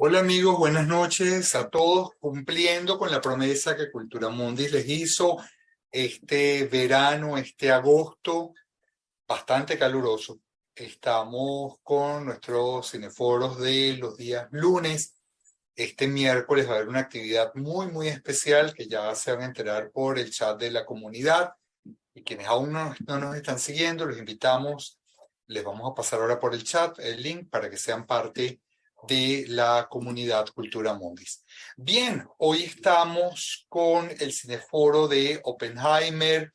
Hola amigos, buenas noches a todos, cumpliendo con la promesa que Cultura Mundis les hizo este verano, este agosto, bastante caluroso. Estamos con nuestros cineforos de los días lunes. Este miércoles va a haber una actividad muy especial que ya se van a enterar por el chat de la comunidad. Y quienes aún no nos están siguiendo, los invitamos. Les vamos a pasar ahora por el chat el link para que sean parte de la comunidad Cultura Mundis. Bien, hoy estamos con el cineforo de Oppenheimer.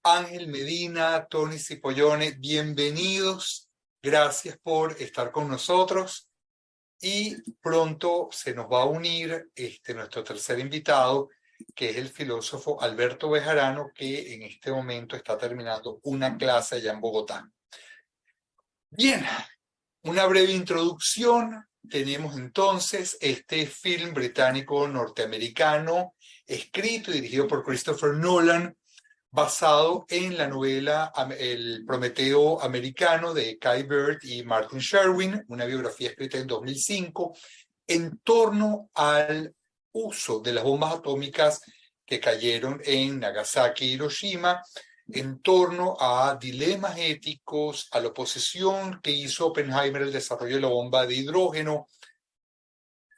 Ángel Medina, Tony Cipollone, bienvenidos. Gracias por estar con nosotros. Y pronto se nos va a unir nuestro tercer invitado, que es el filósofo Alberto Bejarano, que en este momento está terminando una clase allá en Bogotá. Bien, una breve introducción. Tenemos entonces este film británico norteamericano, escrito y dirigido por Christopher Nolan, basado en la novela El Prometeo Americano de Kai Bird y Martin Sherwin, una biografía escrita en 2005, en torno al uso de las bombas atómicas que cayeron en Nagasaki y Hiroshima, en torno a dilemas éticos, a la oposición que hizo Oppenheimer al desarrollo de la bomba de hidrógeno.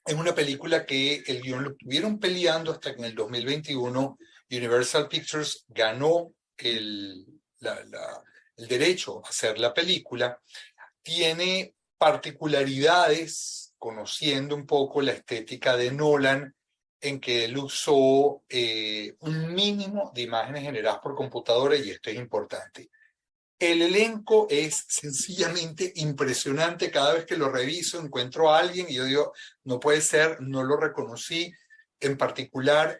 Es una película que el guión lo estuvieron peleando hasta que en el 2021 Universal Pictures ganó el derecho a hacer la película. Tiene particularidades, conociendo un poco la estética de Nolan, en que él usó un mínimo de imágenes generadas por computadora, y esto es importante. El elenco es sencillamente impresionante. Cada vez que lo reviso encuentro a alguien y yo digo, no puede ser, no lo reconocí. En particular,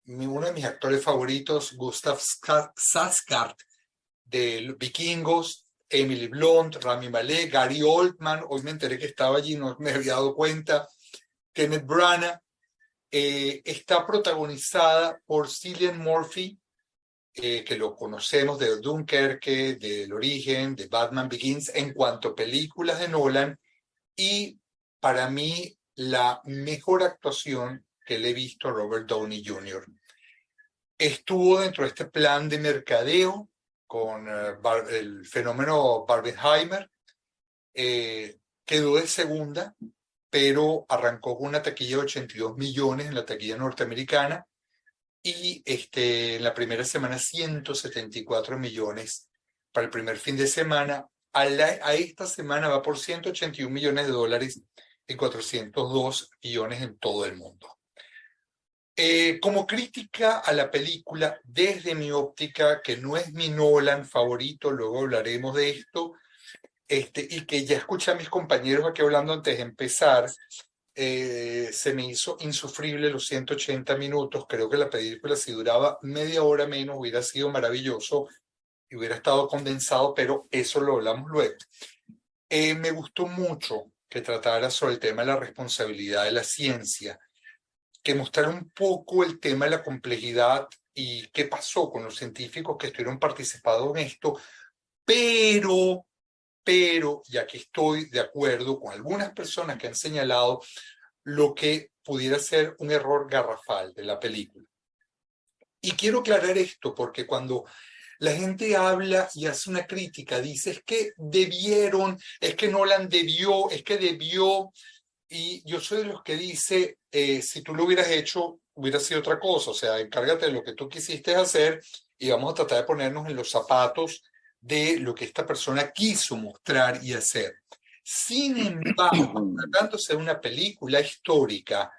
uno de mis actores favoritos, Gustav Skarsgård, de Vikingos, Emily Blunt, Rami Malek, Gary Oldman, hoy me enteré que estaba allí, no me había dado cuenta, Kenneth Branagh. Está protagonizada por Cillian Murphy, que lo conocemos de Dunkerque, del Origen, de Batman Begins, en cuanto a películas de Nolan, y para mí la mejor actuación que le he visto a Robert Downey Jr. Estuvo dentro de este plan de mercadeo con el fenómeno Barbenheimer, quedó de segunda, pero arrancó con una taquilla de 82 millones en la taquilla norteamericana, y en la primera semana 174 millones para el primer fin de semana. A esta semana va por 181 millones de dólares y 402 millones en todo el mundo. Como crítica a la película, desde mi óptica, que no es mi Nolan favorito, luego hablaremos de esto, y que ya escuché a mis compañeros aquí hablando antes de empezar, se me hizo insufrible los 180 minutos. Creo que la película, si duraba media hora menos, hubiera sido maravilloso y hubiera estado condensado, pero eso lo hablamos luego. Me gustó mucho que tratara sobre el tema de la responsabilidad de la ciencia, que mostrara un poco el tema de la complejidad y qué pasó con los científicos que estuvieron participando en esto, pero, y aquí estoy de acuerdo con algunas personas que han señalado lo que pudiera ser un error garrafal de la película. Y quiero aclarar esto porque cuando la gente habla y hace una crítica, dice es que debieron, es que Nolan debió, es que debió, y yo soy de los que dice, si tú lo hubieras hecho, hubiera sido otra cosa. O sea, encárgate de lo que tú quisiste hacer y vamos a tratar de ponernos en los zapatos de lo que esta persona quiso mostrar y hacer. Sin embargo, tratándose de una película histórica,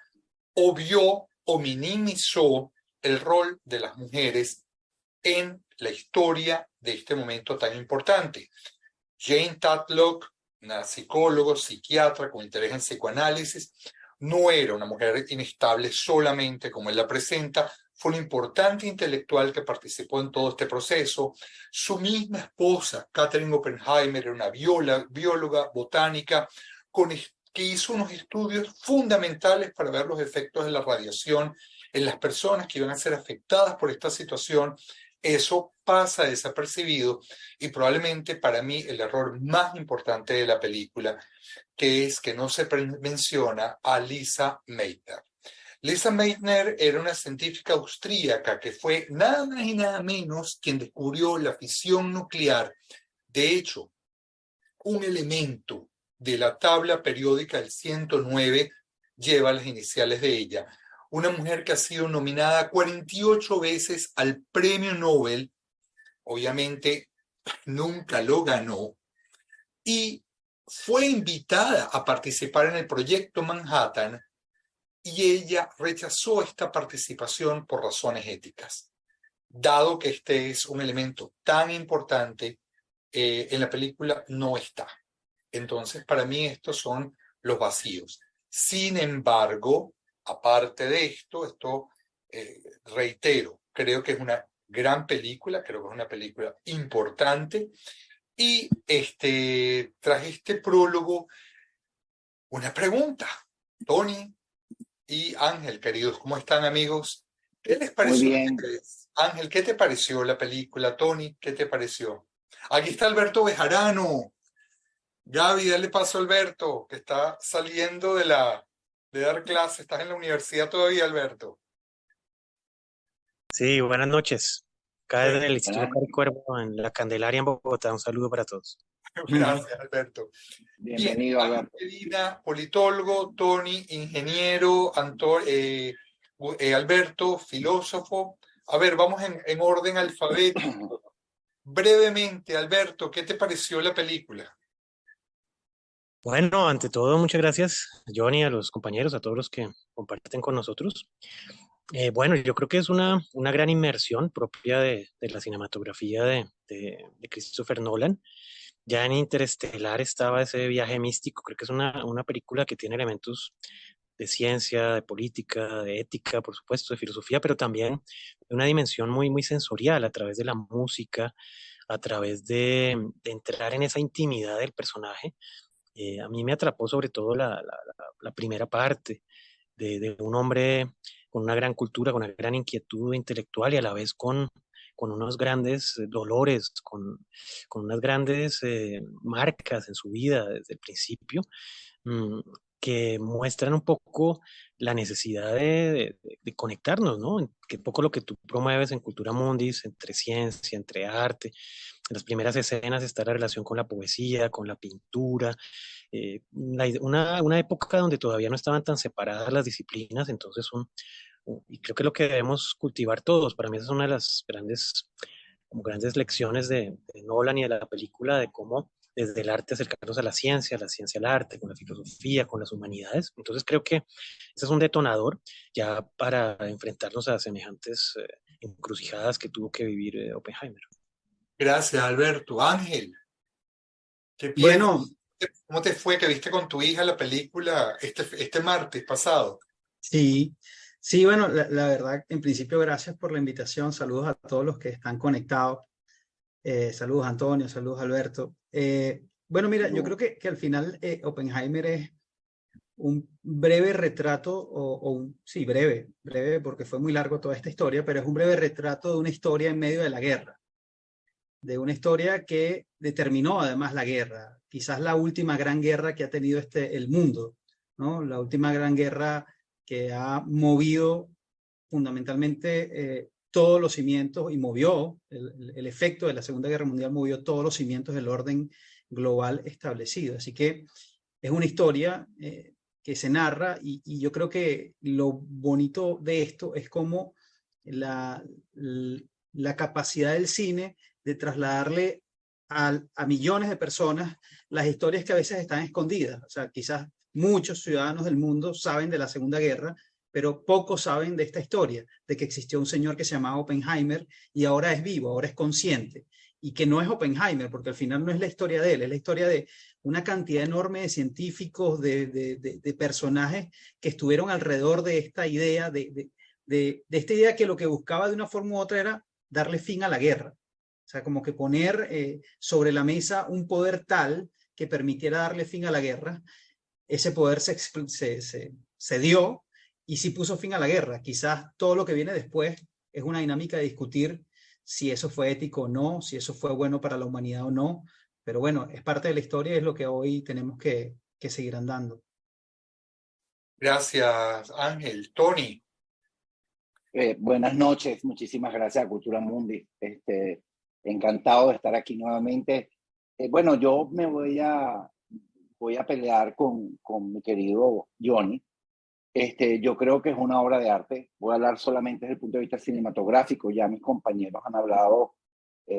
obvió o minimizó el rol de las mujeres en la historia de este momento tan importante. Jane Tatlock, una psicóloga, psiquiatra con interés en psicoanálisis, no era una mujer inestable solamente como él la presenta, fue una importante intelectual que participó en todo este proceso. Su misma esposa, Katherine Oppenheimer, era una bióloga botánica que hizo unos estudios fundamentales para ver los efectos de la radiación en las personas que iban a ser afectadas por esta situación. Eso pasa desapercibido, y probablemente para mí el error más importante de la película, que es que no se menciona a Lisa Meitner. Lisa Meitner era una científica austríaca que fue nada más y nada menos quien descubrió la fisión nuclear. De hecho, un elemento de la tabla periódica del 109 lleva las iniciales de ella. Una mujer que ha sido nominada 48 veces al premio Nobel, obviamente nunca lo ganó, y fue invitada a participar en el proyecto Manhattan, y ella rechazó esta participación por razones éticas. Dado que este es un elemento tan importante, en la película no está. Entonces, para mí estos son los vacíos. Sin embargo, aparte de esto, reitero, creo que es una gran película, creo que es una película importante. Y tras este prólogo, una pregunta. Tony y Ángel, queridos, ¿cómo están, amigos? ¿Qué les Muy pareció? bien. Ángel, ¿qué te pareció la película? Tony, ¿qué te pareció? Aquí está Alberto Bejarano. Gaby, dale paso a Alberto, que está saliendo de dar clase. ¿Estás en la universidad todavía, Alberto? Sí, buenas noches. Acá desde el Instituto Buenas- Caricuervo en la Candelaria, en Bogotá. Un saludo para todos. Gracias, Alberto. Bien, Bienvenido, Ángel Alberto. Medina, politólogo, Tony, ingeniero, Alberto, filósofo. A ver, vamos en orden alfabético. Brevemente, Alberto, ¿qué te pareció la película? Bueno, ante todo, muchas gracias, Johnny, a los compañeros, a todos los que comparten con nosotros. Bueno, yo creo que es una gran inmersión propia de la cinematografía de Christopher Nolan. Ya en Interestelar estaba ese viaje místico. Creo que es una película que tiene elementos de ciencia, de política, de ética, por supuesto, de filosofía, pero también de una dimensión muy, muy sensorial a través de la música, a través de entrar en esa intimidad del personaje. A mí me atrapó sobre todo la primera parte de un hombre con una gran cultura, con una gran inquietud intelectual y a la vez con unos grandes dolores, con unas grandes marcas en su vida desde el principio, mm, que muestran un poco la necesidad de conectarnos, ¿no? Que un poco lo que tú promueves en Cultura Mundis, entre ciencia, entre arte. En las primeras escenas está la relación con la poesía, con la pintura, una época donde todavía no estaban tan separadas las disciplinas, entonces y creo que lo que debemos cultivar todos, para mí esa es una de las grandes, como grandes lecciones de Nolan y de la película, de cómo desde el arte acercarnos a la ciencia al arte, con la filosofía, con las humanidades. Entonces creo que ese es un detonador ya para enfrentarnos a semejantes encrucijadas que tuvo que vivir Oppenheimer. Gracias, Alberto. Ángel, ¿qué piensas? Bueno, ¿Cómo te fue que viste con tu hija la película este martes pasado? sí, sí, bueno, la verdad, en principio, gracias por la invitación. Saludos a todos los que están conectados. Saludos, Antonio, saludos, Alberto. Bueno, mira, yo creo que al final Oppenheimer es un breve retrato, sí, breve, porque fue muy largo toda esta historia, pero es un breve retrato de una historia en medio de la guerra, de una historia que determinó además la guerra, quizás la última gran guerra que ha tenido el mundo, ¿no? La última gran guerra que ha movido fundamentalmente todos los cimientos y movió, el efecto de la Segunda Guerra Mundial movió todos los cimientos del orden global establecido. Así que es una historia que se narra y yo creo que lo bonito de esto es como la, la capacidad del cine de trasladarle a millones de personas las historias que a veces están escondidas. O sea, quizás muchos ciudadanos del mundo saben de la Segunda Guerra, pero pocos saben de esta historia, de que existió un señor que se llamaba Oppenheimer y ahora es vivo, ahora es consciente. Y que no es Oppenheimer, porque al final no es la historia de él, es la historia de una cantidad enorme de científicos, de personajes que estuvieron alrededor de esta idea, de esta idea que lo que buscaba de una forma u otra era darle fin a la guerra. O sea, como que poner sobre la mesa un poder tal que permitiera darle fin a la guerra. Ese poder se dio y sí puso fin a la guerra. Quizás todo lo que viene después es una dinámica de discutir si eso fue ético o no, si eso fue bueno para la humanidad o no. Pero bueno, es parte de la historia y es lo que hoy tenemos que seguir andando. Gracias, Ángel. Tony, Buenas noches, muchísimas gracias a Cultura Mundi. Encantado de estar aquí nuevamente. Bueno, yo me voy a pelear con mi querido Johnny. Yo creo que es una obra de arte. Voy a hablar solamente desde el punto de vista cinematográfico. Ya mis compañeros han hablado,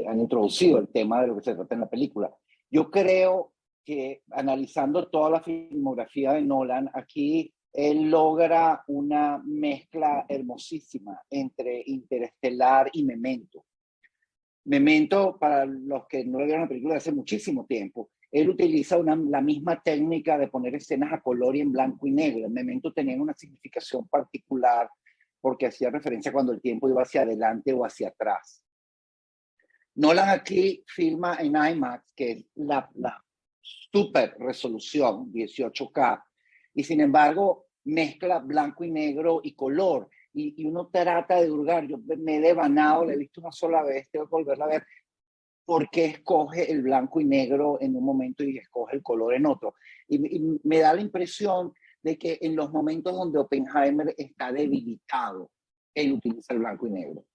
han introducido el tema de lo que se trata en la película. Yo creo que analizando toda la filmografía de Nolan, aquí él logra una mezcla hermosísima entre Interestelar y Memento. Memento, para los que no le vieron la película de hace muchísimo tiempo, él utiliza la misma técnica de poner escenas a color y en blanco y negro. En Memento tenía una significación particular porque hacía referencia cuando el tiempo iba hacia adelante o hacia atrás. Nolan aquí filma en IMAX, que es la super resolución, 18K, y sin embargo mezcla blanco y negro y color, y uno trata de hurgar. Yo me he devanado, la he visto una sola vez, tengo que volverla a ver, por qué escoge el blanco y negro en un momento y escoge el color en otro. Y me da la impresión de que en los momentos donde Oppenheimer está debilitado, él utiliza el blanco y negro.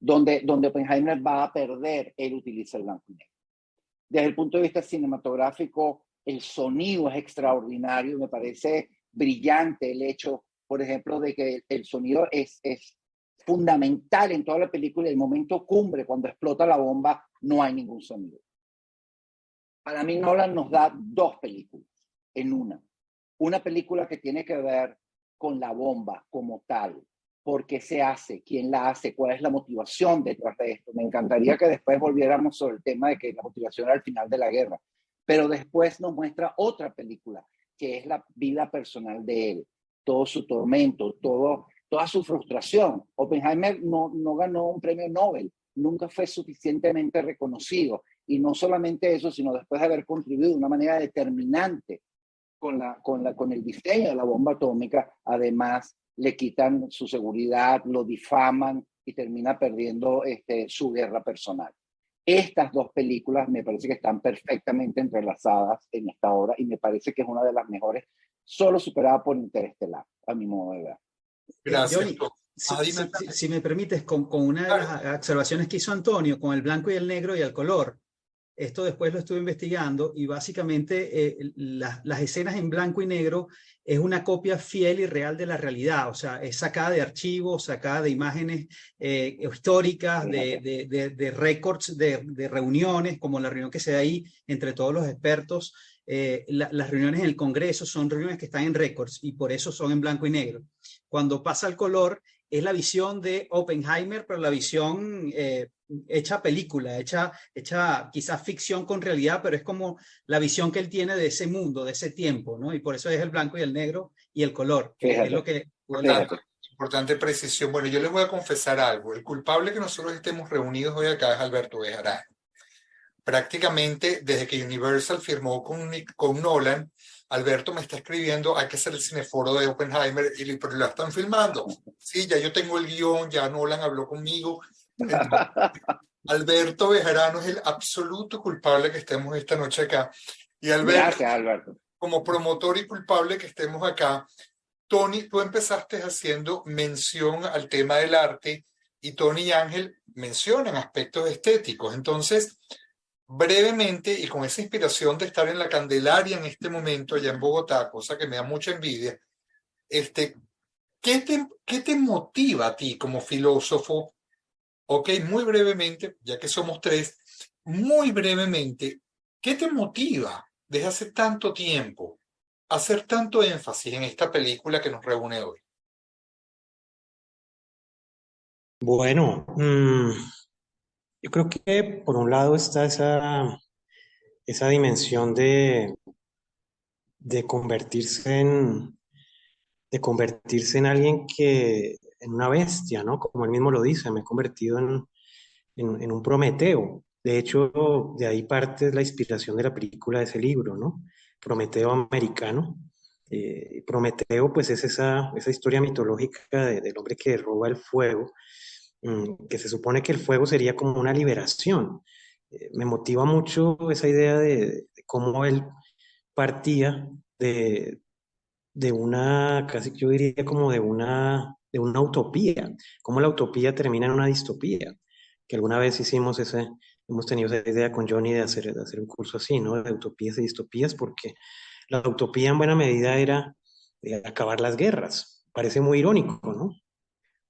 Donde Oppenheimer va a perder, él utiliza el blanco y negro. Desde el punto de vista cinematográfico, el sonido es extraordinario, me parece brillante el hecho, por ejemplo, de que el sonido es fundamental en toda la película. El momento cumbre, cuando explota la bomba, no hay ningún sonido. Para mí, Nolan nos da dos películas en una. Una película que tiene que ver con la bomba como tal. ¿Por qué se hace? ¿Quién la hace? ¿Cuál es la motivación detrás de esto? Me encantaría que después volviéramos sobre el tema de que la motivación era al final de la guerra. Pero después nos muestra otra película, que es la vida personal de él. Todo su tormento, toda su frustración. Oppenheimer no ganó un premio Nobel. Nunca fue suficientemente reconocido. Y no solamente eso, sino después de haber contribuido de una manera determinante con el diseño de la bomba atómica, además le quitan su seguridad, lo difaman y termina perdiendo su guerra personal. Estas dos películas me parece que están perfectamente entrelazadas en esta obra y me parece que es una de las mejores, solo superada por Interestelar, a mi modo de ver. gracias. Johnny, Dime. si me permites, con una de las observaciones que hizo Antonio, con el blanco y el negro y el color, esto después lo estuve investigando y básicamente las escenas en blanco y negro es una copia fiel y real de la realidad, o sea, es sacada de archivos, sacada de imágenes históricas, de récords de reuniones, como la reunión que se da ahí entre todos los expertos. Las reuniones en el Congreso son reuniones que están en récords y por eso son en blanco y negro. Cuando pasa al color, es la visión de Oppenheimer, pero la visión hecha película, hecha quizás ficción con realidad, pero es como la visión que él tiene de ese mundo, de ese tiempo, ¿no? Y por eso es el blanco y el negro y el color, que es lo que... Importante precisión. Bueno, yo les voy a confesar algo. El culpable que nosotros estemos reunidos hoy acá es Alberto Bejarano. Prácticamente desde que Universal firmó con Nolan, Alberto me está escribiendo, hay que hacer el cineforo de Oppenheimer, pero la están filmando. Sí, ya yo tengo el guión, ya Nolan habló conmigo. Alberto Bejarano es el absoluto culpable que estemos esta noche acá. Y Alberto, gracias, Alberto. Como promotor y culpable que estemos acá, Tony, tú empezaste haciendo mención al tema del arte y Tony y Ángel mencionan aspectos estéticos. Entonces, brevemente, y con esa inspiración de estar en la Candelaria en este momento allá en Bogotá, cosa que me da mucha envidia, ¿qué te motiva a ti como filósofo? Ok, muy brevemente, ya que somos tres, muy brevemente, ¿qué te motiva desde hace tanto tiempo a hacer tanto énfasis en esta película que nos reúne hoy? Bueno, yo creo que por un lado está esa dimensión de convertirse en alguien en una bestia, ¿no? Como él mismo lo dice, me he convertido en un Prometeo. De hecho, de ahí parte la inspiración de la película de ese libro, ¿no? Prometeo americano. Prometeo, pues es esa historia mitológica del hombre que roba el fuego que se supone que el fuego sería como una liberación. Me motiva mucho esa idea de cómo él partía de una, casi yo diría como de una utopía, cómo la utopía termina en una distopía, que alguna vez hemos tenido esa idea con Johnny de hacer un curso así, ¿no? De utopías y distopías, porque la utopía en buena medida era acabar las guerras. Parece muy irónico, ¿no?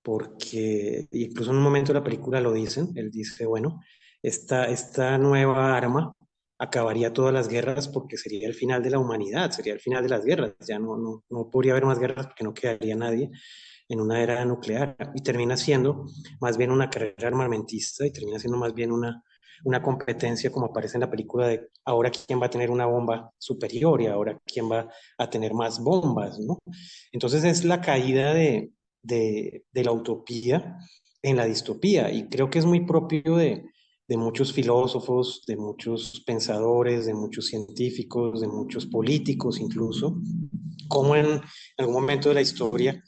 Porque incluso en un momento de la película lo dicen, él dice, bueno, esta nueva arma acabaría todas las guerras porque sería el final de la humanidad, sería el final de las guerras, ya no podría haber más guerras porque no quedaría nadie en una era nuclear y termina siendo más bien una carrera armamentista y termina siendo más bien una competencia como aparece en la película de ahora quién va a tener una bomba superior y ahora quién va a tener más bombas, ¿no? Entonces es la caída de la utopía en la distopía y creo que es muy propio de muchos filósofos, de muchos pensadores, de muchos científicos, de muchos políticos incluso, como en algún momento de la historia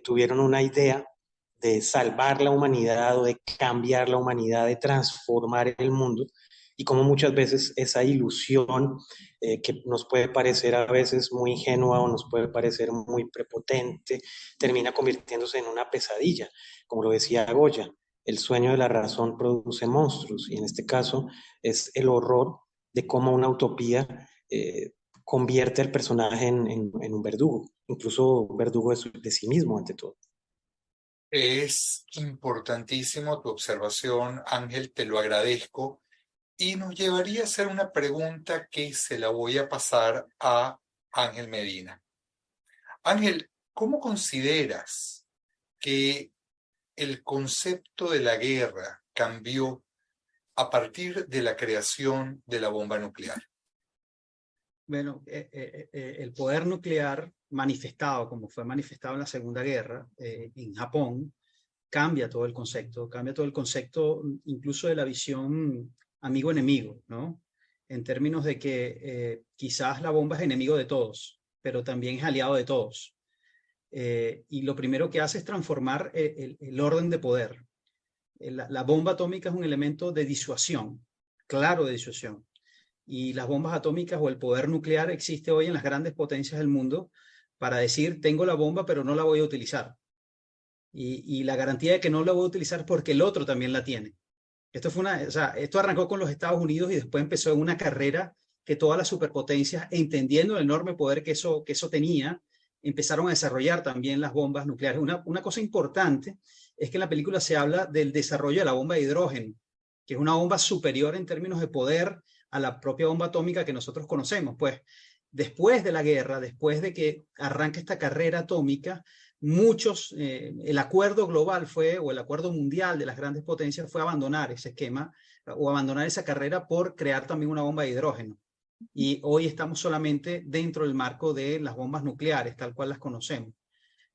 tuvieron una idea de salvar la humanidad o de cambiar la humanidad, de transformar el mundo, y como muchas veces esa ilusión que nos puede parecer a veces muy ingenua o nos puede parecer muy prepotente, termina convirtiéndose en una pesadilla, como lo decía Goya. El sueño de la razón produce monstruos, y en este caso es el horror de cómo una utopía convierte al personaje en un verdugo, incluso un verdugo de sí mismo ante todo. Es importantísimo tu observación, Ángel, te lo agradezco. Y nos llevaría a hacer una pregunta que se la voy a pasar a Ángel Medina. Ángel, ¿cómo consideras que el concepto de la guerra cambió a partir de la creación de la bomba nuclear? Bueno, el poder nuclear manifestado, como fue manifestado en la Segunda Guerra en Japón, cambia todo el concepto incluso de la visión amigo-enemigo, ¿no? En términos de que quizás la bomba es enemigo de todos, pero también es aliado de todos. Y lo primero que hace es transformar el orden de poder. La bomba atómica es un elemento de disuasión, claro de disuasión. Y las bombas atómicas o el poder nuclear existe hoy en las grandes potencias del mundo para decir, tengo la bomba, pero no la voy a utilizar. Y la garantía de que no la voy a utilizar porque el otro también la tiene. Esto arrancó con los Estados Unidos y después empezó en una carrera que todas las superpotencias, entendiendo el enorme poder que eso tenía, empezaron a desarrollar también las bombas nucleares. Una cosa importante es que en la película se habla del desarrollo de la bomba de hidrógeno, que es una bomba superior en términos de poder a la propia bomba atómica que nosotros conocemos. Pues después de la guerra, después de que arranca esta carrera atómica, el acuerdo global o el acuerdo mundial de las grandes potencias fue abandonar ese esquema o abandonar esa carrera por crear también una bomba de hidrógeno. Y hoy estamos solamente dentro del marco de las bombas nucleares, tal cual las conocemos.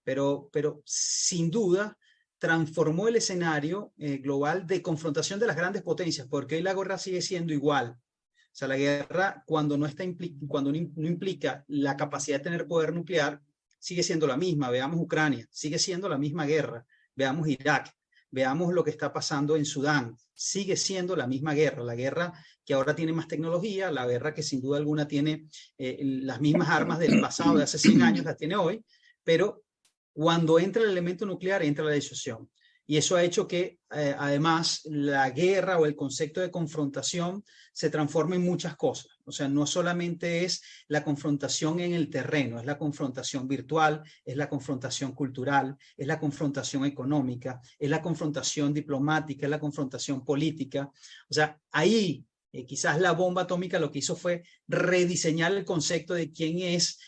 Pero sin duda transformó el escenario global de confrontación de las grandes potencias, porque hoy la guerra sigue siendo igual. O sea, la guerra, cuando no implica la capacidad de tener poder nuclear, sigue siendo la misma. Veamos Ucrania, sigue siendo la misma guerra. Veamos Irak, veamos lo que está pasando en Sudán, sigue siendo la misma guerra, la guerra que ahora tiene más tecnología, la guerra que sin duda alguna tiene las mismas armas del pasado de hace 100 años, las tiene hoy, pero cuando entra el elemento nuclear entra la disuasión. Y eso ha hecho que además la guerra o el concepto de confrontación se transforme en muchas cosas. O sea, no solamente es la confrontación en el terreno, es la confrontación virtual, es la confrontación cultural, es la confrontación económica, es la confrontación diplomática, es la confrontación política. O sea, ahí quizás la bomba atómica lo que hizo fue rediseñar el concepto de quién es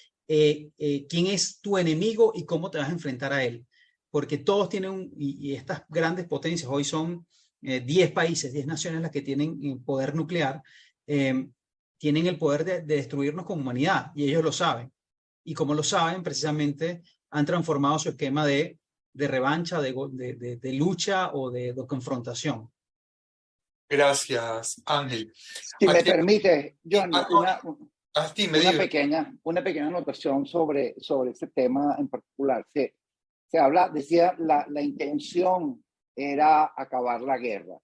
tu enemigo y cómo te vas a enfrentar a él. Porque todos tienen, y estas grandes potencias, hoy son 10 países, 10 naciones las que tienen poder nuclear, tienen el poder de destruirnos como humanidad, y ellos lo saben. Y como lo saben, precisamente han transformado su esquema de revancha, de lucha o de confrontación. Gracias, Ángel. Si me permite, Johnny, una pequeña anotación sobre ese tema en particular. Se habla, decía, la intención era acabar la guerra.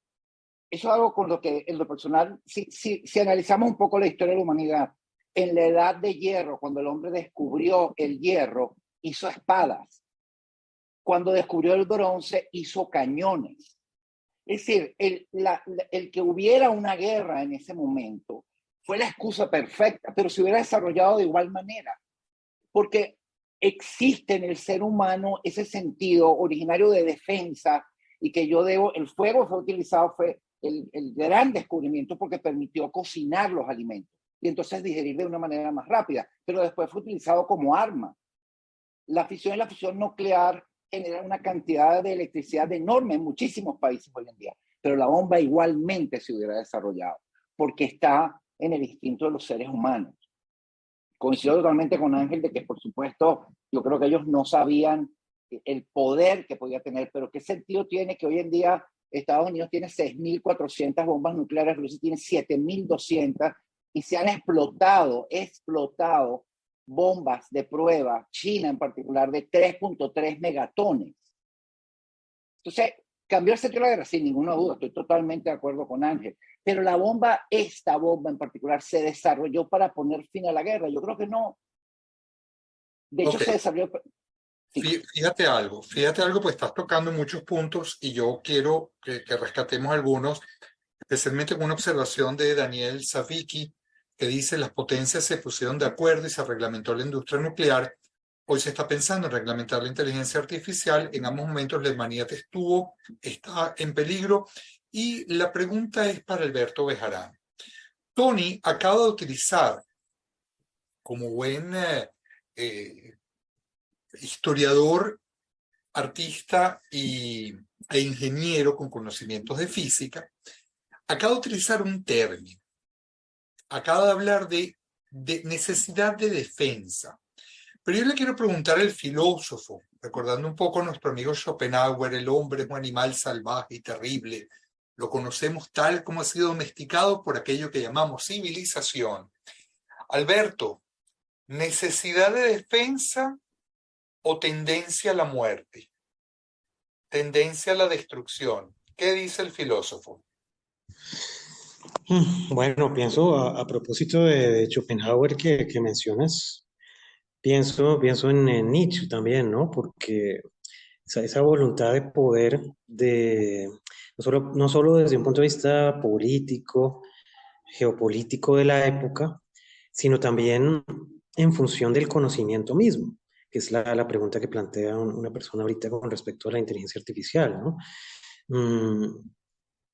Eso es algo con lo que, en lo personal, si analizamos un poco la historia de la humanidad, en la edad de hierro, cuando el hombre descubrió el hierro, hizo espadas. Cuando descubrió el bronce, hizo cañones. Es decir, el que hubiera una guerra en ese momento fue la excusa perfecta, pero se hubiera desarrollado de igual manera, porque existe en el ser humano ese sentido originario de defensa y que el fuego fue utilizado, fue el gran descubrimiento porque permitió cocinar los alimentos y entonces digerir de una manera más rápida, pero después fue utilizado como arma. La fisión y la fusión nuclear generan una cantidad de electricidad enorme en muchísimos países hoy en día, pero la bomba igualmente se hubiera desarrollado porque está en el instinto de los seres humanos. Coincido totalmente con Ángel de que, por supuesto, yo creo que ellos no sabían el poder que podía tener, pero qué sentido tiene que hoy en día Estados Unidos tiene 6.400 bombas nucleares, Rusia tiene 7.200 y se han explotado bombas de prueba, China en particular, de 3.3 megatones. Entonces, cambió el centro de la guerra, sin ninguna duda, estoy totalmente de acuerdo con Ángel. Pero esta bomba en particular, se desarrolló para poner fin a la guerra. Yo creo que no. De hecho, se desarrolló. Sí. Fíjate algo, pues estás tocando muchos puntos y yo quiero que rescatemos algunos, especialmente con una observación de Daniel Savicki, que dice: las potencias se pusieron de acuerdo y se reglamentó la industria nuclear. Hoy se está pensando en reglamentar la inteligencia artificial. En ambos momentos la humanidad está en peligro. Y la pregunta es para Alberto Bejarano. Tony acaba de utilizar, como buen historiador, artista e ingeniero con conocimientos de física, acaba de utilizar un término. Acaba de hablar de necesidad de defensa. Pero yo le quiero preguntar al filósofo, recordando un poco a nuestro amigo Schopenhauer: el hombre es un animal salvaje y terrible. Lo conocemos tal como ha sido domesticado por aquello que llamamos civilización. Alberto, ¿necesidad de defensa o tendencia a la muerte? Tendencia a la destrucción. ¿Qué dice el filósofo? Bueno, pienso a propósito de Schopenhauer que mencionas, pienso en Nietzsche también, ¿no? Porque esa voluntad de poder, no solo desde un punto de vista político, geopolítico de la época, sino también en función del conocimiento mismo, que es la pregunta que plantea una persona ahorita con respecto a la inteligencia artificial, ¿no?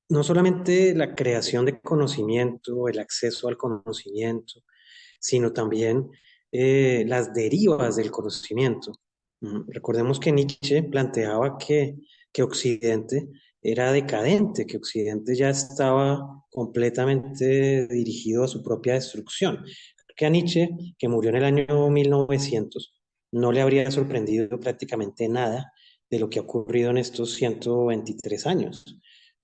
No solamente la creación de conocimiento, el acceso al conocimiento, sino también las derivas del conocimiento. Recordemos que Nietzsche planteaba que Occidente era decadente, que Occidente ya estaba completamente dirigido a su propia destrucción. Que a Nietzsche, que murió en el año 1900, no le habría sorprendido prácticamente nada de lo que ha ocurrido en estos 123 años,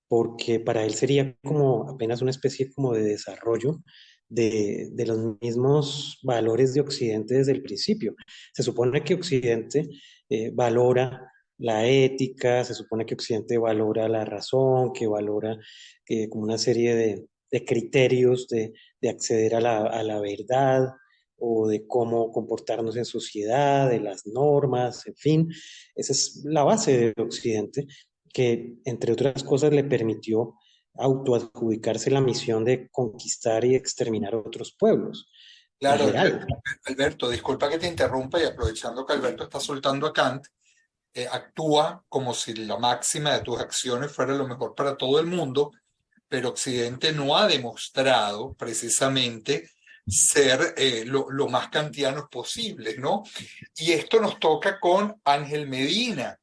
porque para él sería como apenas una especie como de desarrollo de los mismos valores de Occidente desde el principio. Se supone que Occidente valora la ética, se supone que Occidente valora la razón, que valora como una serie de criterios de acceder a la verdad o de cómo comportarnos en sociedad, de las normas, en fin. Esa es la base de Occidente, que entre otras cosas le permitió autoadjudicarse la misión de conquistar y exterminar a otros pueblos. Claro, Literal. Alberto, disculpa que te interrumpa, y aprovechando que Alberto está soltando a Kant, actúa como si la máxima de tus acciones fuera lo mejor para todo el mundo, pero Occidente no ha demostrado precisamente ser lo más kantianos posible, ¿no? Y esto nos toca con Ángel Medina,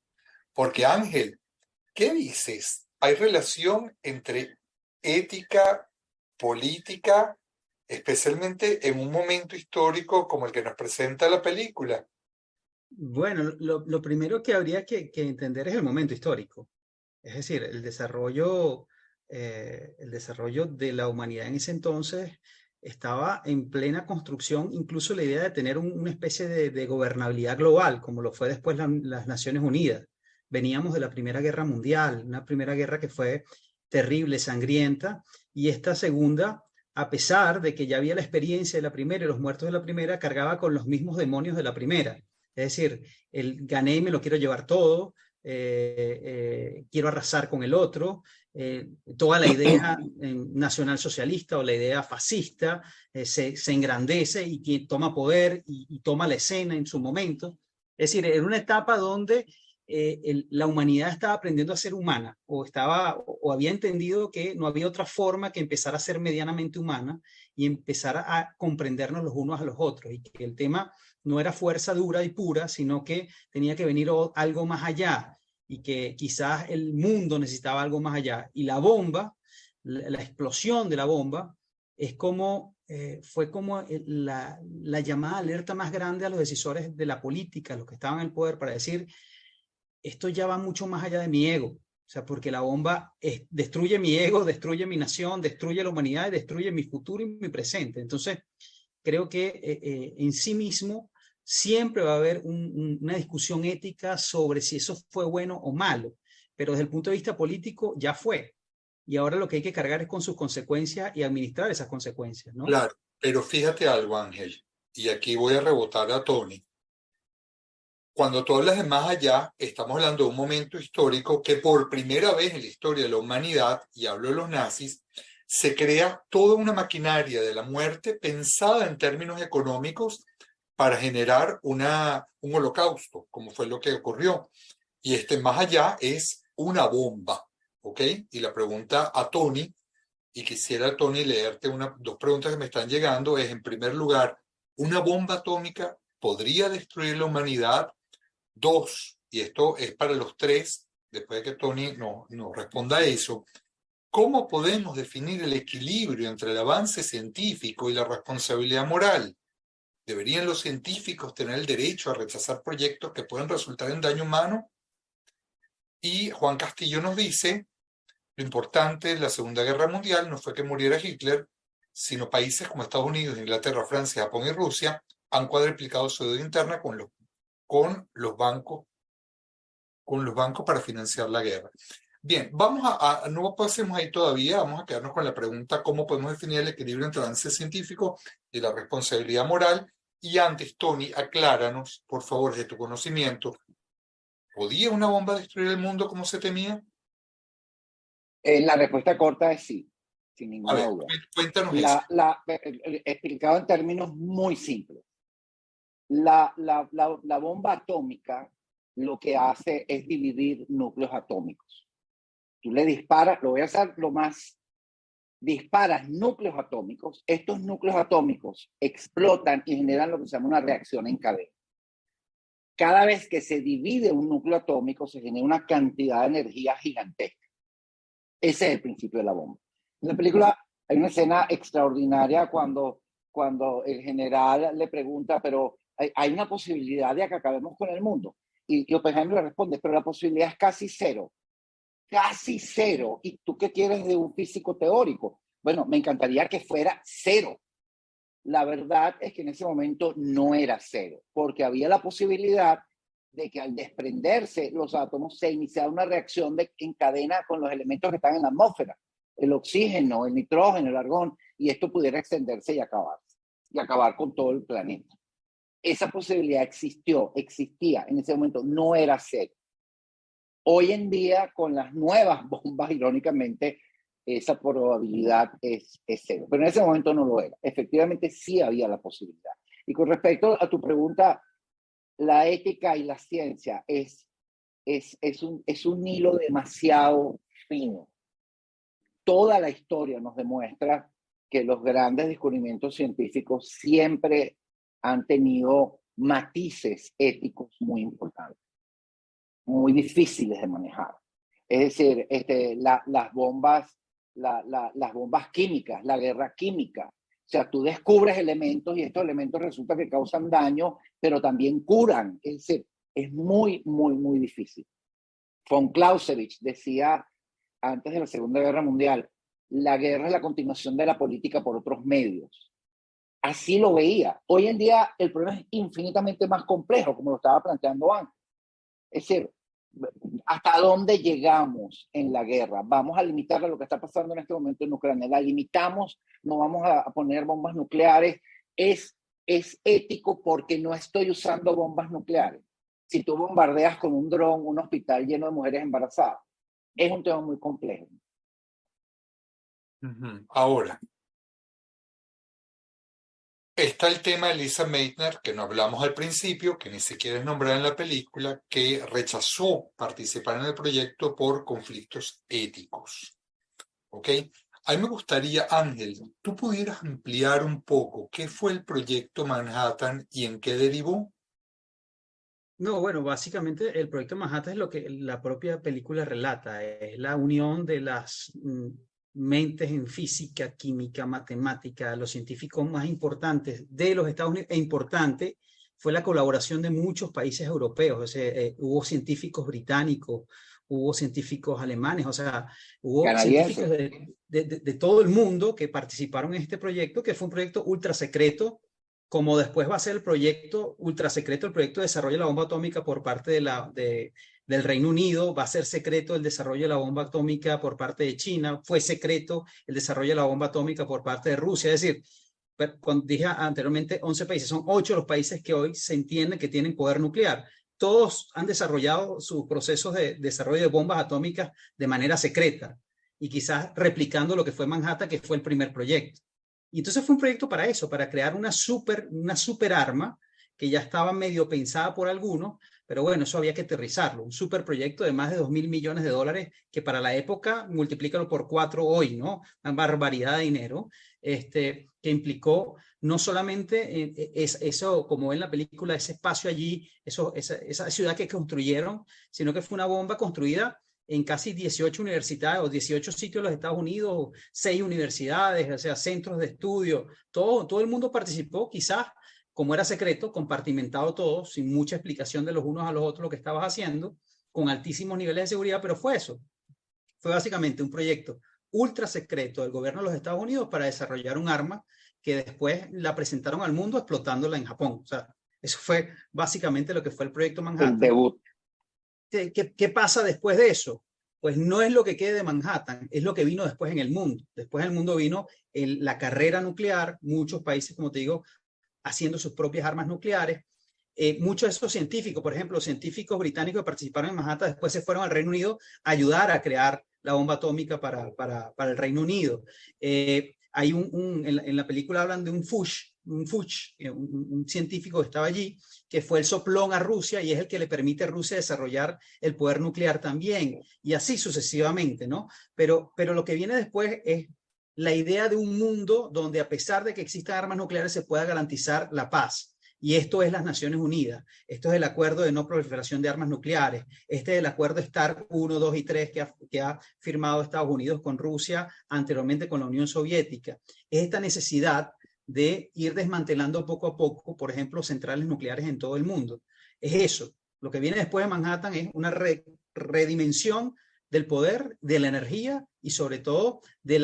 porque Ángel, ¿qué dices? ¿Hay relación entre ética, política, especialmente en un momento histórico como el que nos presenta la película? Bueno, lo primero que habría que entender es el momento histórico. Es decir, el desarrollo de la humanidad en ese entonces estaba en plena construcción, incluso la idea de tener una especie de gobernabilidad global, como lo fue después las Naciones Unidas. veníamos de la Primera Guerra Mundial, una Primera Guerra que fue terrible, sangrienta, y esta segunda, a pesar de que ya había la experiencia de la primera y los muertos de la primera, cargaba con los mismos demonios de la primera. Es decir, el gané y me lo quiero llevar todo, quiero arrasar con el otro, toda la idea nacionalsocialista o la idea fascista se engrandece y toma poder y toma la escena en su momento. Es decir, en una etapa donde la humanidad estaba aprendiendo a ser humana o había entendido que no había otra forma que empezar a ser medianamente humana y empezar a comprendernos los unos a los otros, y que el tema no era fuerza dura y pura, sino que tenía que venir algo más allá, y que quizás el mundo necesitaba algo más allá. Y la bomba, la explosión de la bomba, es como, fue como la llamada alerta más grande a los decisores de la política, los que estaban en el poder, para decir, esto ya va mucho más allá de mi ego. O sea, porque la bomba destruye mi ego, destruye mi nación, destruye la humanidad y destruye mi futuro y mi presente. Entonces, creo que en sí mismo siempre va a haber una discusión ética sobre si eso fue bueno o malo, pero desde el punto de vista político ya fue. Y ahora lo que hay que cargar es con sus consecuencias y administrar esas consecuencias, ¿no? Claro, pero fíjate algo, Ángel, y aquí voy a rebotar a Tony. Cuando tú hablas de más allá, estamos hablando de un momento histórico que por primera vez en la historia de la humanidad, y hablo de los nazis, se crea toda una maquinaria de la muerte pensada en términos económicos para generar un holocausto, como fue lo que ocurrió. Y más allá es una bomba, ¿ok? Y la pregunta a Tony, y quisiera, Tony, leerte dos preguntas que me están llegando, es, en primer lugar, ¿una bomba atómica podría destruir la humanidad? Dos, y esto es para los tres, después de que Tony nos responda a eso, ¿cómo podemos definir el equilibrio entre el avance científico y la responsabilidad moral? ¿Deberían los científicos tener el derecho a rechazar proyectos que pueden resultar en daño humano? Y Juan Castillo nos dice, lo importante en la Segunda Guerra Mundial no fue que muriera Hitler, sino países como Estados Unidos, Inglaterra, Francia, Japón y Rusia han cuadriplicado su deuda interna con los bancos para financiar la guerra. Bien, no pasemos ahí todavía, vamos a quedarnos con la pregunta cómo podemos definir el equilibrio entre el avance científico y la responsabilidad moral. Y antes, Tony, acláranos, por favor, de tu conocimiento, ¿podía una bomba destruir el mundo como se temía? La respuesta corta es sí, sin A ninguna ver, duda. cuéntanos eso. Explicado en términos muy simples. La bomba atómica lo que hace es dividir núcleos atómicos. Tú le disparas, lo voy a hacer lo más, disparas núcleos atómicos, estos núcleos atómicos explotan y generan lo que se llama una reacción en cadena. Cada vez que se divide un núcleo atómico se genera una cantidad de energía gigantesca. Ese es el principio de la bomba. En la película hay una escena extraordinaria cuando el general le pregunta, pero hay una posibilidad de que acabemos con el mundo. Y Oppenheimer le responde, pero la posibilidad es casi cero. Casi cero. ¿Y tú qué quieres de un físico teórico? Bueno, me encantaría que fuera cero. La verdad es que en ese momento no era cero, porque había la posibilidad de que al desprenderse los átomos se iniciara una reacción en cadena con los elementos que están en la atmósfera, el oxígeno, el nitrógeno, el argón, y esto pudiera extenderse y acabar con todo el planeta. Esa posibilidad existía en ese momento, no era cero. Hoy en día, con las nuevas bombas, irónicamente, esa probabilidad es cero. Pero en ese momento no lo era. Efectivamente, sí había la posibilidad. Y con respecto a tu pregunta, la ética y la ciencia es un hilo demasiado fino. Toda la historia nos demuestra que los grandes descubrimientos científicos siempre han tenido matices éticos muy importantes, muy difíciles de manejar. Es decir, las bombas químicas, la guerra química. O sea, tú descubres elementos y estos elementos resulta que causan daño, pero también curan. Es decir, es muy, muy, muy difícil. Von Clausewitz decía antes de la Segunda Guerra Mundial, la guerra es la continuación de la política por otros medios. Así lo veía. Hoy en día el problema es infinitamente más complejo, como lo estaba planteando antes. Es decir, ¿hasta dónde llegamos en la guerra? ¿Vamos a limitar a lo que está pasando en este momento en Ucrania? ¿La limitamos? ¿No vamos a poner bombas nucleares? ¿Es ético porque no estoy usando bombas nucleares? Si tú bombardeas con un dron un hospital lleno de mujeres embarazadas, es un tema muy complejo. Ahora, está el tema de Lisa Meitner, que no hablamos al principio, que ni siquiera es nombrada en la película, que rechazó participar en el proyecto por conflictos éticos. ¿Ok? A mí me gustaría, Ángel, tú pudieras ampliar un poco qué fue el proyecto Manhattan y en qué derivó. No, bueno, básicamente el proyecto Manhattan es lo que la propia película relata, es la unión de las mentes en física, química, matemática, los científicos más importantes de los Estados Unidos, e importante fue la colaboración de muchos países europeos, o sea, hubo científicos británicos, hubo científicos alemanes, o sea, hubo científicos de todo el mundo que participaron en este proyecto, que fue un proyecto ultra secreto, como después va a ser el proyecto ultra secreto, el proyecto de desarrollo de la bomba atómica por parte del Reino Unido, va a ser secreto el desarrollo de la bomba atómica por parte de China, fue secreto el desarrollo de la bomba atómica por parte de Rusia, es decir, cuando dije anteriormente 11 países, son 8 los países que hoy se entiende que tienen poder nuclear. Todos han desarrollado sus procesos de desarrollo de bombas atómicas de manera secreta y quizás replicando lo que fue Manhattan, que fue el primer proyecto. Y entonces fue un proyecto para eso, para crear una super arma que ya estaba medio pensada por algunos, pero bueno, eso había que aterrizarlo. Un super proyecto de más de 2.000 millones de dólares, que para la época, multiplícalo por 4 hoy, ¿no? Una barbaridad de dinero, que implicó no solamente eso, como en la película, ese espacio allí, esa ciudad que construyeron, sino que fue una bomba construida en casi 18 universidades o 18 sitios de los Estados Unidos, 6 universidades, o sea, centros de estudio, todo el mundo participó, quizás, como era secreto, compartimentado todo, sin mucha explicación de los unos a los otros lo que estabas haciendo, con altísimos niveles de seguridad, pero fue eso. Fue básicamente un proyecto ultra secreto del gobierno de los Estados Unidos para desarrollar un arma que después la presentaron al mundo explotándola en Japón. O sea, eso fue básicamente lo que fue el proyecto Manhattan. El debut. ¿Qué pasa después de eso? Pues no es lo que quede de Manhattan, es lo que vino después en el mundo. Después en el mundo vino la carrera nuclear, muchos países, como te digo, haciendo sus propias armas nucleares. Muchos de esos científicos, por ejemplo, los científicos británicos que participaron en Manhattan, después se fueron al Reino Unido a ayudar a crear la bomba atómica para el Reino Unido. Hay en la película hablan de un Fuchs, un científico que estaba allí, que fue el soplón a Rusia y es el que le permite a Rusia desarrollar el poder nuclear también, y así sucesivamente, ¿no? Pero lo que viene después es la idea de un mundo donde a pesar de que existan armas nucleares se pueda garantizar la paz. Y esto es las Naciones Unidas, esto es el acuerdo de no proliferación de armas nucleares, este es el acuerdo START 1, 2 y 3 que ha firmado Estados Unidos con Rusia, anteriormente con la Unión Soviética. Es esta necesidad de ir desmantelando poco a poco, por ejemplo, centrales nucleares en todo el mundo. Es eso. Lo que viene después de Manhattan es una redimensión del poder, de la energía y sobre todo de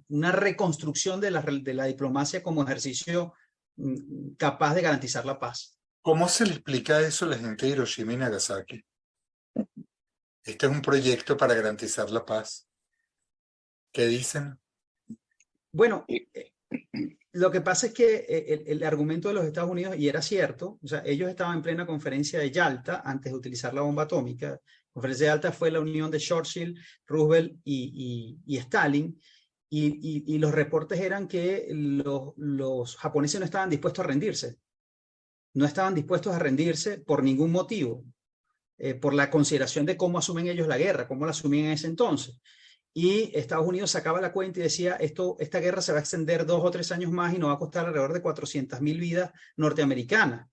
una reconstrucción de la diplomacia como ejercicio capaz de garantizar la paz. ¿Cómo se le explica eso a la gente de Hiroshima y Nagasaki? Este es un proyecto para garantizar la paz. ¿Qué dicen? Bueno, lo que pasa es que el argumento de los Estados Unidos, y era cierto, o sea, ellos estaban en plena conferencia de Yalta antes de utilizar la bomba atómica. La conferencia de Yalta fue la unión de Churchill, Roosevelt y Stalin, y los reportes eran que los japoneses no estaban dispuestos a rendirse. No estaban dispuestos a rendirse por ningún motivo, por la consideración de cómo asumen ellos la guerra, cómo la asumían en ese entonces. Y Estados Unidos sacaba la cuenta y decía, esta guerra se va a extender 2 o 3 años más y nos va a costar alrededor de 400.000 vidas norteamericanas.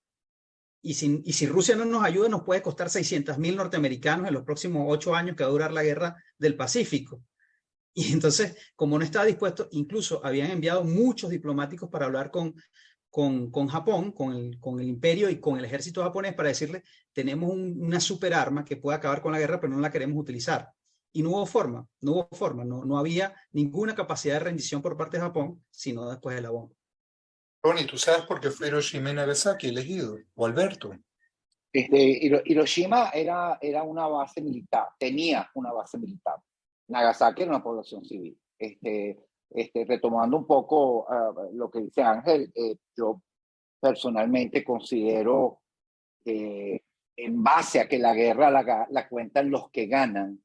Y si Rusia no nos ayuda, nos puede costar 600.000 norteamericanos en los próximos 8 años que va a durar la guerra del Pacífico. Y entonces, como no estaba dispuesto, incluso habían enviado muchos diplomáticos para hablar con Japón, con el imperio y con el ejército japonés para decirle, tenemos una super arma que puede acabar con la guerra, pero no la queremos utilizar. Y no hubo forma, no había ninguna capacidad de rendición por parte de Japón, sino después de la bomba. Tony, ¿tú sabes por qué fue Hiroshima y Nagasaki elegido? ¿O Alberto? Hiroshima era una base militar, tenía una base militar. Nagasaki era una población civil. Retomando un poco lo que dice Ángel, yo personalmente considero que en base a que la guerra la cuentan los que ganan,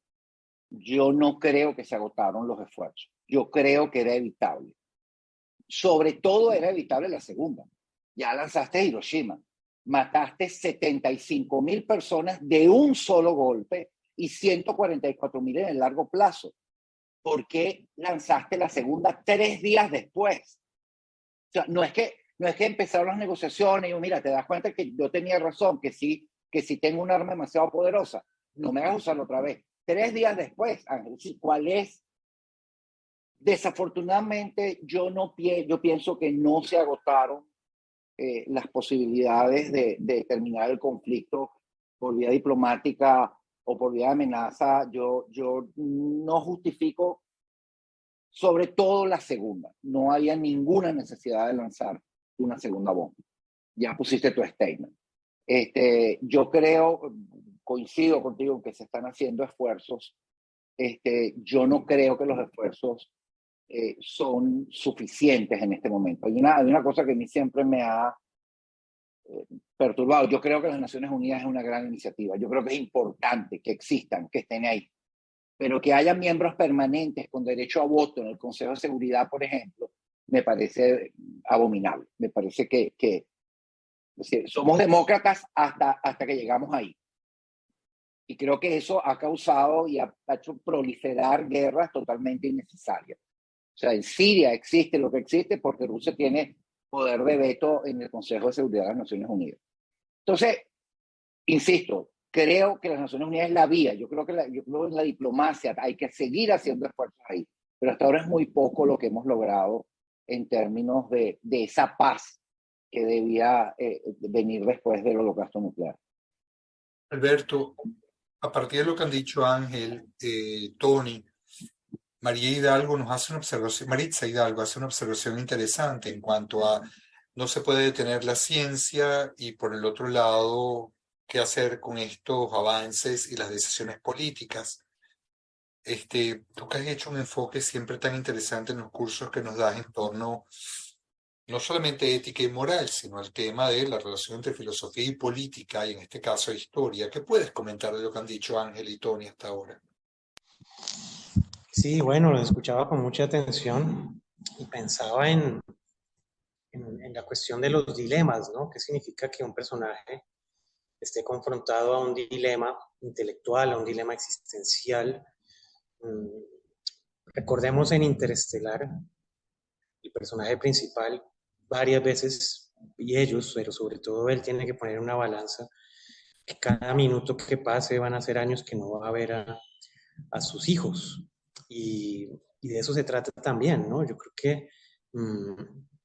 yo no creo que se agotaron los esfuerzos. Yo creo que era evitable. Sobre todo era evitable la segunda. Ya lanzaste Hiroshima. Mataste 75.000 personas de un solo golpe y 144.000 en el largo plazo. ¿Por qué lanzaste la segunda 3 días después? O sea, no es que empezaron las negociaciones y mira, te das cuenta que yo tenía razón, que sí tengo un arma demasiado poderosa, no me hagas usarlo otra vez. 3 días después, Ángel, ¿cuál es? Desafortunadamente, yo pienso que no se agotaron las posibilidades de terminar el conflicto por vía diplomática o por vía de amenaza. Yo no justifico, sobre todo la segunda. No había ninguna necesidad de lanzar una segunda bomba. Ya pusiste tu statement. Yo creo, coincido contigo en que se están haciendo esfuerzos. Yo no creo que los esfuerzos son suficientes en este momento. Hay una cosa que a mí siempre me ha perturbado. Yo creo que las Naciones Unidas es una gran iniciativa. Yo creo que es importante que existan, que estén ahí. Pero que haya miembros permanentes con derecho a voto en el Consejo de Seguridad, por ejemplo, me parece abominable. Me parece que es decir, somos demócratas hasta que llegamos ahí. Y creo que eso ha causado y ha hecho proliferar guerras totalmente innecesarias. O sea, en Siria existe lo que existe porque Rusia tiene poder de veto en el Consejo de Seguridad de las Naciones Unidas. Entonces, insisto, creo que las Naciones Unidas es la vía. Yo creo que en la diplomacia hay que seguir haciendo esfuerzos ahí. Pero hasta ahora es muy poco lo que hemos logrado en términos de esa paz que debía venir después del holocausto nuclear. Alberto, a partir de lo que han dicho Ángel, Tony, María Hidalgo nos hace una observación, Maritza Hidalgo hace una observación interesante en cuanto a no se puede detener la ciencia y por el otro lado, qué hacer con estos avances y las decisiones políticas. Tú que has hecho un enfoque siempre tan interesante en los cursos que nos das en torno no solamente ética y moral, sino al tema de la relación entre filosofía y política, y en este caso historia. ¿Qué puedes comentar de lo que han dicho Ángel y Tony hasta ahora? Sí, bueno, lo escuchaba con mucha atención y pensaba en la cuestión de los dilemas, ¿no? ¿Qué significa que un personaje esté confrontado a un dilema intelectual, a un dilema existencial? Recordemos en Interestelar, el personaje principal varias veces, y ellos, pero sobre todo él, tiene que poner una balanza que cada minuto que pase van a ser años que no va a ver a sus hijos. Y de eso se trata también, ¿no? Yo creo que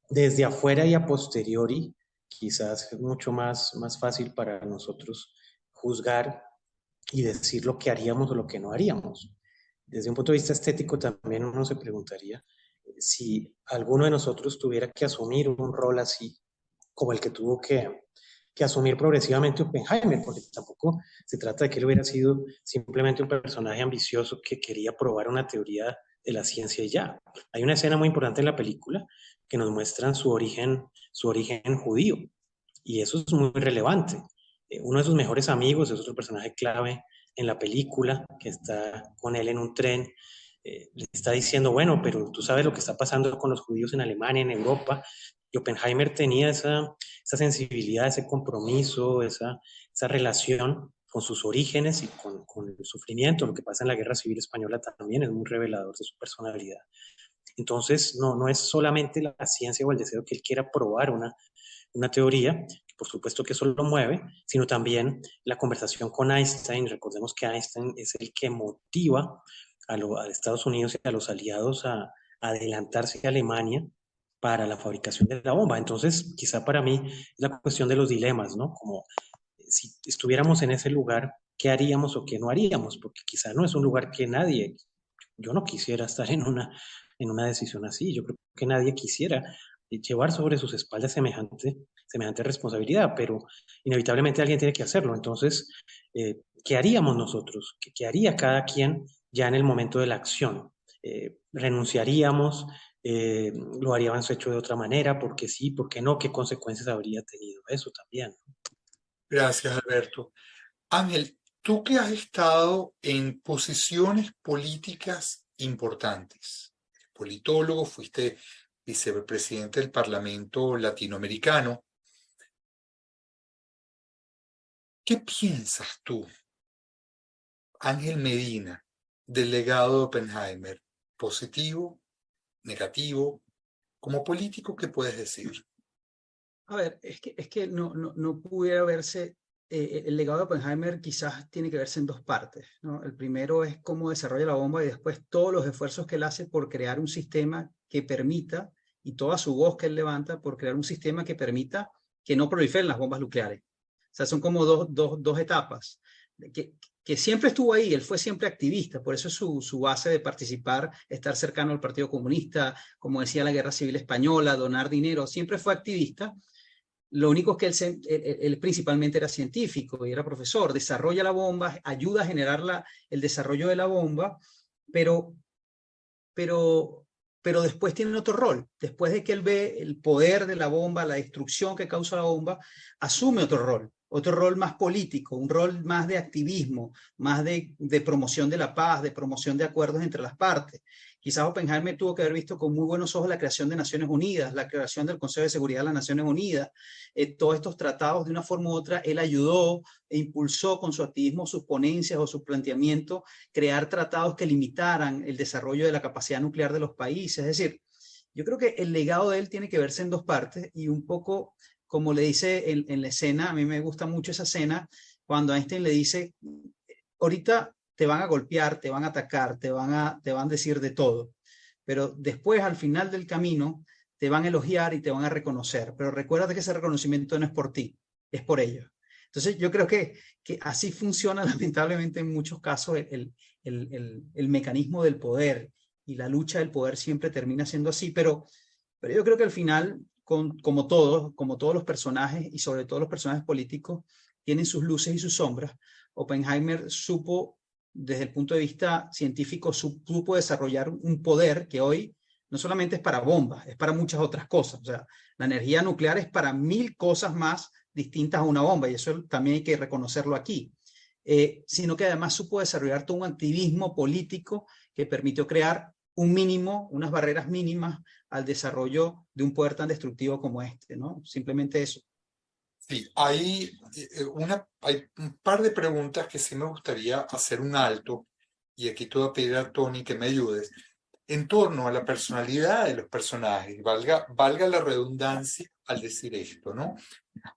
desde afuera y a posteriori, quizás es mucho más fácil para nosotros juzgar y decir lo que haríamos o lo que no haríamos. Desde un punto de vista estético también uno se preguntaría si alguno de nosotros tuviera que asumir un rol así, como el que tuvo que asumir progresivamente Oppenheimer, porque tampoco se trata de que él hubiera sido simplemente un personaje ambicioso que quería probar una teoría de la ciencia y ya. Hay una escena muy importante en la película que nos muestra su origen judío, y eso es muy relevante. Uno de sus mejores amigos es otro personaje clave en la película, que está con él en un tren, le está diciendo, bueno, pero tú sabes lo que está pasando con los judíos en Alemania, en Europa. Y Oppenheimer tenía esa sensibilidad, ese compromiso, esa relación con sus orígenes y con el sufrimiento. Lo que pasa en la Guerra Civil Española también es muy revelador de su personalidad. Entonces, no es solamente la ciencia o el deseo que él quiera probar una teoría, por supuesto que eso lo mueve, sino también la conversación con Einstein. Recordemos que Einstein es el que motiva a Estados Unidos y a los aliados a adelantarse a Alemania para la fabricación de la bomba. Entonces, quizá para mí es la cuestión de los dilemas, ¿no? Como si estuviéramos en ese lugar, ¿qué haríamos o qué no haríamos? Porque quizá no es un lugar que yo no quisiera estar en una decisión así. Yo creo que nadie quisiera llevar sobre sus espaldas semejante responsabilidad, pero inevitablemente alguien tiene que hacerlo. Entonces, ¿qué haríamos nosotros? ¿Qué haría cada quien ya en el momento de la acción? ¿Renunciaríamos? ¿Lo haríamos hecho de otra manera? ¿Por qué sí? ¿Por qué no? ¿Qué consecuencias habría tenido eso también? Gracias, Alberto. Ángel, tú que has estado en posiciones políticas importantes, politólogo, fuiste vicepresidente del Parlamento Latinoamericano, ¿qué piensas tú, Ángel Medina, del legado de Oppenheimer? ¿Positivo? ¿Negativo? Como político, ¿qué puedes decir? A ver, es que no pudiera verse, el legado de Oppenheimer quizás tiene que verse en dos partes, ¿no? El primero es cómo desarrolla la bomba y después todos los esfuerzos que él hace por crear un sistema que permita, y toda su voz que él levanta por crear un sistema que permita que no proliferen las bombas nucleares. O sea, son como dos etapas. Que, que siempre estuvo ahí, él fue siempre activista, por eso es su base de participar, estar cercano al Partido Comunista, como decía la Guerra Civil Española, donar dinero, siempre fue activista. Lo único es que él principalmente era científico y era profesor, desarrolla la bomba, ayuda a generar el desarrollo de la bomba, pero, pero después tiene otro rol. Después de que él ve el poder de la bomba, la destrucción que causa la bomba, asume otro rol más político, un rol más de activismo, más de promoción de la paz, de promoción de acuerdos entre las partes. Quizás Oppenheimer tuvo que haber visto con muy buenos ojos la creación de Naciones Unidas, la creación del Consejo de Seguridad de las Naciones Unidas, todos estos tratados de una forma u otra, él ayudó e impulsó con su activismo, sus ponencias o su planteamiento, crear tratados que limitaran el desarrollo de la capacidad nuclear de los países. Es decir, yo creo que el legado de él tiene que verse en dos partes y un poco, como le dice en la escena, a mí me gusta mucho esa escena, cuando Einstein le dice, ahorita te van a golpear, te van a atacar, te van a decir de todo, pero después al final del camino te van a elogiar y te van a reconocer, pero recuérdate que ese reconocimiento no es por ti, es por ellos. Entonces yo creo que así funciona lamentablemente en muchos casos el mecanismo del poder, y la lucha del poder siempre termina siendo así, pero yo creo que al final, como todos los personajes y sobre todo los personajes políticos, tienen sus luces y sus sombras. Oppenheimer supo, desde el punto de vista científico, supo desarrollar un poder que hoy no solamente es para bombas, es para muchas otras cosas. O sea, la energía nuclear es para 1000 cosas más distintas a una bomba, y eso también hay que reconocerlo aquí. Sino que además supo desarrollar todo un activismo político que permitió crear un mínimo, unas barreras mínimas al desarrollo de un poder tan destructivo como este, ¿no? Simplemente eso. Sí, hay un par de preguntas que sí me gustaría hacer un alto, y aquí te voy a pedir a Tony que me ayudes, en torno a la personalidad de los personajes, valga la redundancia al decir esto, ¿no?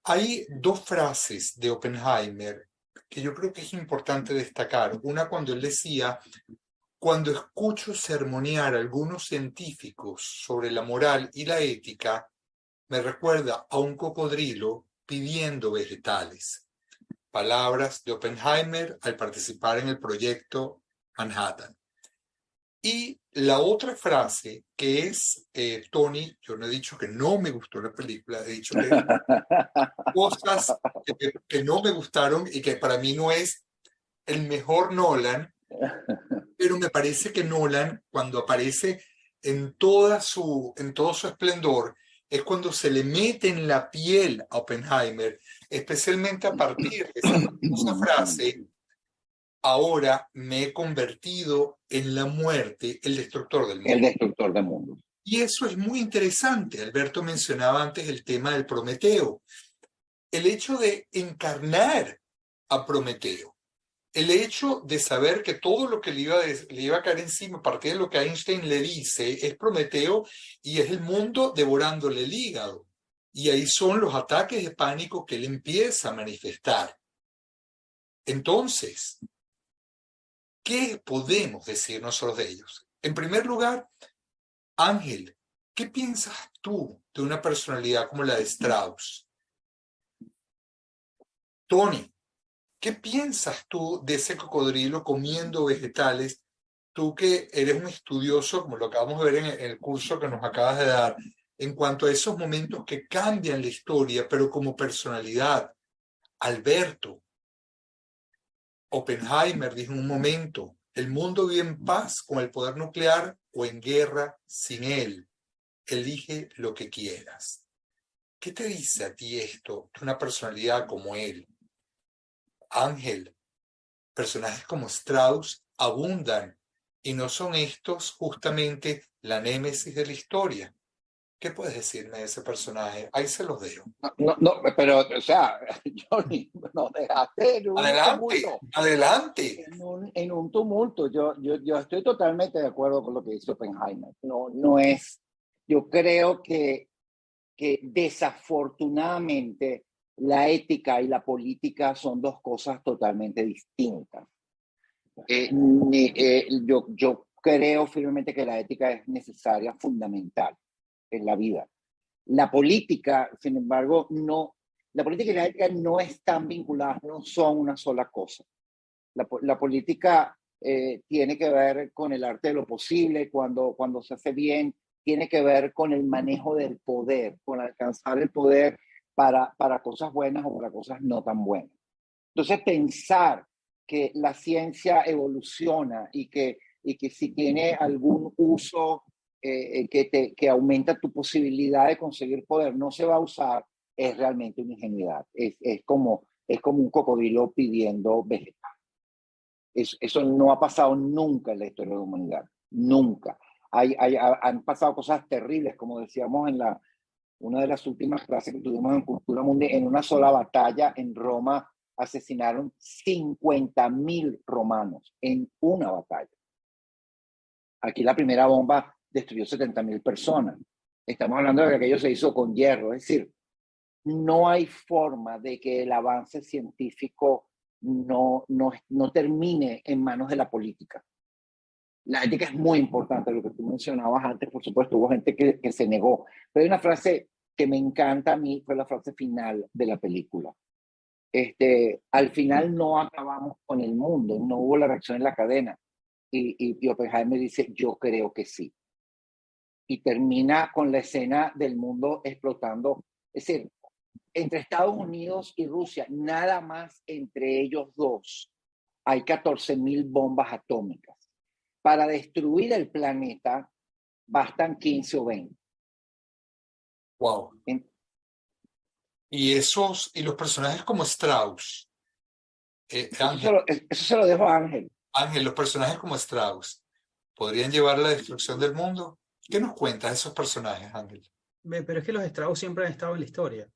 Hay dos frases de Oppenheimer que yo creo que es importante destacar. Una, cuando él decía: cuando escucho sermonear a algunos científicos sobre la moral y la ética, me recuerda a un cocodrilo pidiendo vegetales. Palabras de Oppenheimer al participar en el proyecto Manhattan. Y la otra frase que es, Tony, yo no he dicho que no me gustó la película, he dicho que cosas que no me gustaron y que para mí no es el mejor Nolan, pero me parece que Nolan, cuando aparece en todo su esplendor, es cuando se le mete en la piel a Oppenheimer, especialmente a partir de esa famosa frase: ahora me he convertido en la muerte, el destructor del mundo. El destructor del mundo. Y eso es muy interesante. Alberto mencionaba antes el tema del Prometeo. El hecho de encarnar a Prometeo, el hecho de saber que todo lo que le iba a caer encima a partir de lo que Einstein le dice es Prometeo, y es el mundo devorándole el hígado. Y ahí son los ataques de pánico que él empieza a manifestar. Entonces, ¿qué podemos decir nosotros de ellos? En primer lugar, Ángel, ¿qué piensas tú de una personalidad como la de Strauss? Tony, ¿qué piensas tú de ese cocodrilo comiendo vegetales? Tú que eres un estudioso, como lo acabamos de ver en el curso que nos acabas de dar, en cuanto a esos momentos que cambian la historia, pero como personalidad. Alberto Oppenheimer dijo en un momento, el mundo vive en paz con el poder nuclear o en guerra sin él. Elige lo que quieras. ¿Qué te dice a ti esto de una personalidad como él? Ángel, personajes como Strauss abundan y no son estos justamente la némesis de la historia. ¿Qué puedes decirme de ese personaje? Ahí se los dejo. Pero, o sea, Johnny, nos dejaste en un Adelante, tumulto. adelante. En un tumulto. Yo estoy totalmente de acuerdo con lo que dice Oppenheimer. No es, yo creo que desafortunadamente la ética y la política son dos cosas totalmente distintas. Yo creo firmemente que la ética es necesaria, fundamental en la vida. La política, sin embargo, no. La política y la ética no están vinculadas, no son una sola cosa. La política tiene que ver con el arte de lo posible, cuando se hace bien, tiene que ver con el manejo del poder, con alcanzar el poder para cosas buenas o para cosas no tan buenas. Entonces, pensar que la ciencia evoluciona y que si tiene algún uso que aumenta tu posibilidad de conseguir poder, no se va a usar, es realmente una ingenuidad. Es como un cocodrilo pidiendo vegetal. Eso no ha pasado nunca en la historia de la humanidad. Nunca. Han pasado cosas terribles, como decíamos en una de las últimas clases que tuvimos en Cultura Mundial. En una sola batalla en Roma asesinaron 50.000 romanos en una batalla. Aquí la primera bomba destruyó 70.000 personas. Estamos hablando de que aquello se hizo con hierro. Es decir, no hay forma de que el avance científico no termine en manos de la política. La ética es muy importante, lo que tú mencionabas antes, por supuesto, hubo gente que se negó. Pero hay una frase que me encanta a mí, fue la frase final de la película. Al final no acabamos con el mundo, no hubo la reacción en la cadena. Y Oppenheimer dice, yo creo que sí. Y termina con la escena del mundo explotando. Es decir, entre Estados Unidos y Rusia, nada más entre ellos dos, hay 14.000 bombas atómicas. Para destruir el planeta, bastan 15 o 20. Wow. Y los personajes como Strauss. Ángel, eso se lo dejo a Ángel. Ángel, los personajes como Strauss, ¿podrían llevar a la destrucción del mundo? ¿Qué nos cuentas de esos personajes, Ángel? Pero es que los Strauss siempre han estado en la historia.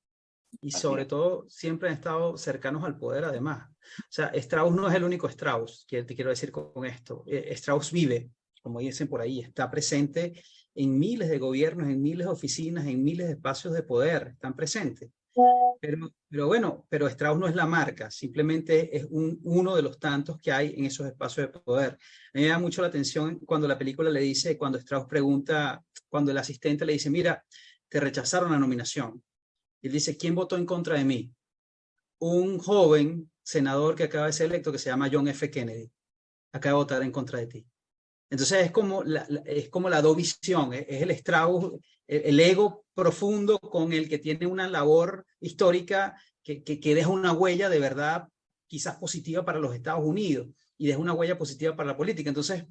Y sobre todo siempre han estado cercanos al poder además. O sea, Strauss no es el único Strauss, que te quiero decir con esto. Strauss vive, como dicen por ahí, está presente en miles de gobiernos, en miles de oficinas, en miles de espacios de poder, están presentes. Pero Strauss no es la marca, simplemente es uno de los tantos que hay en esos espacios de poder. A mí me da mucho la atención cuando la película le dice, cuando Strauss pregunta, cuando el asistente le dice, mira, te rechazaron la nominación. Y él dice, ¿quién votó en contra de mí? Un joven senador que acaba de ser electo que se llama John F. Kennedy. Acaba de votar en contra de ti. Entonces es como la dovisión, es el Strauss, el ego profundo con el que tiene una labor histórica que deja una huella de verdad quizás positiva para los Estados Unidos y deja una huella positiva para la política. Entonces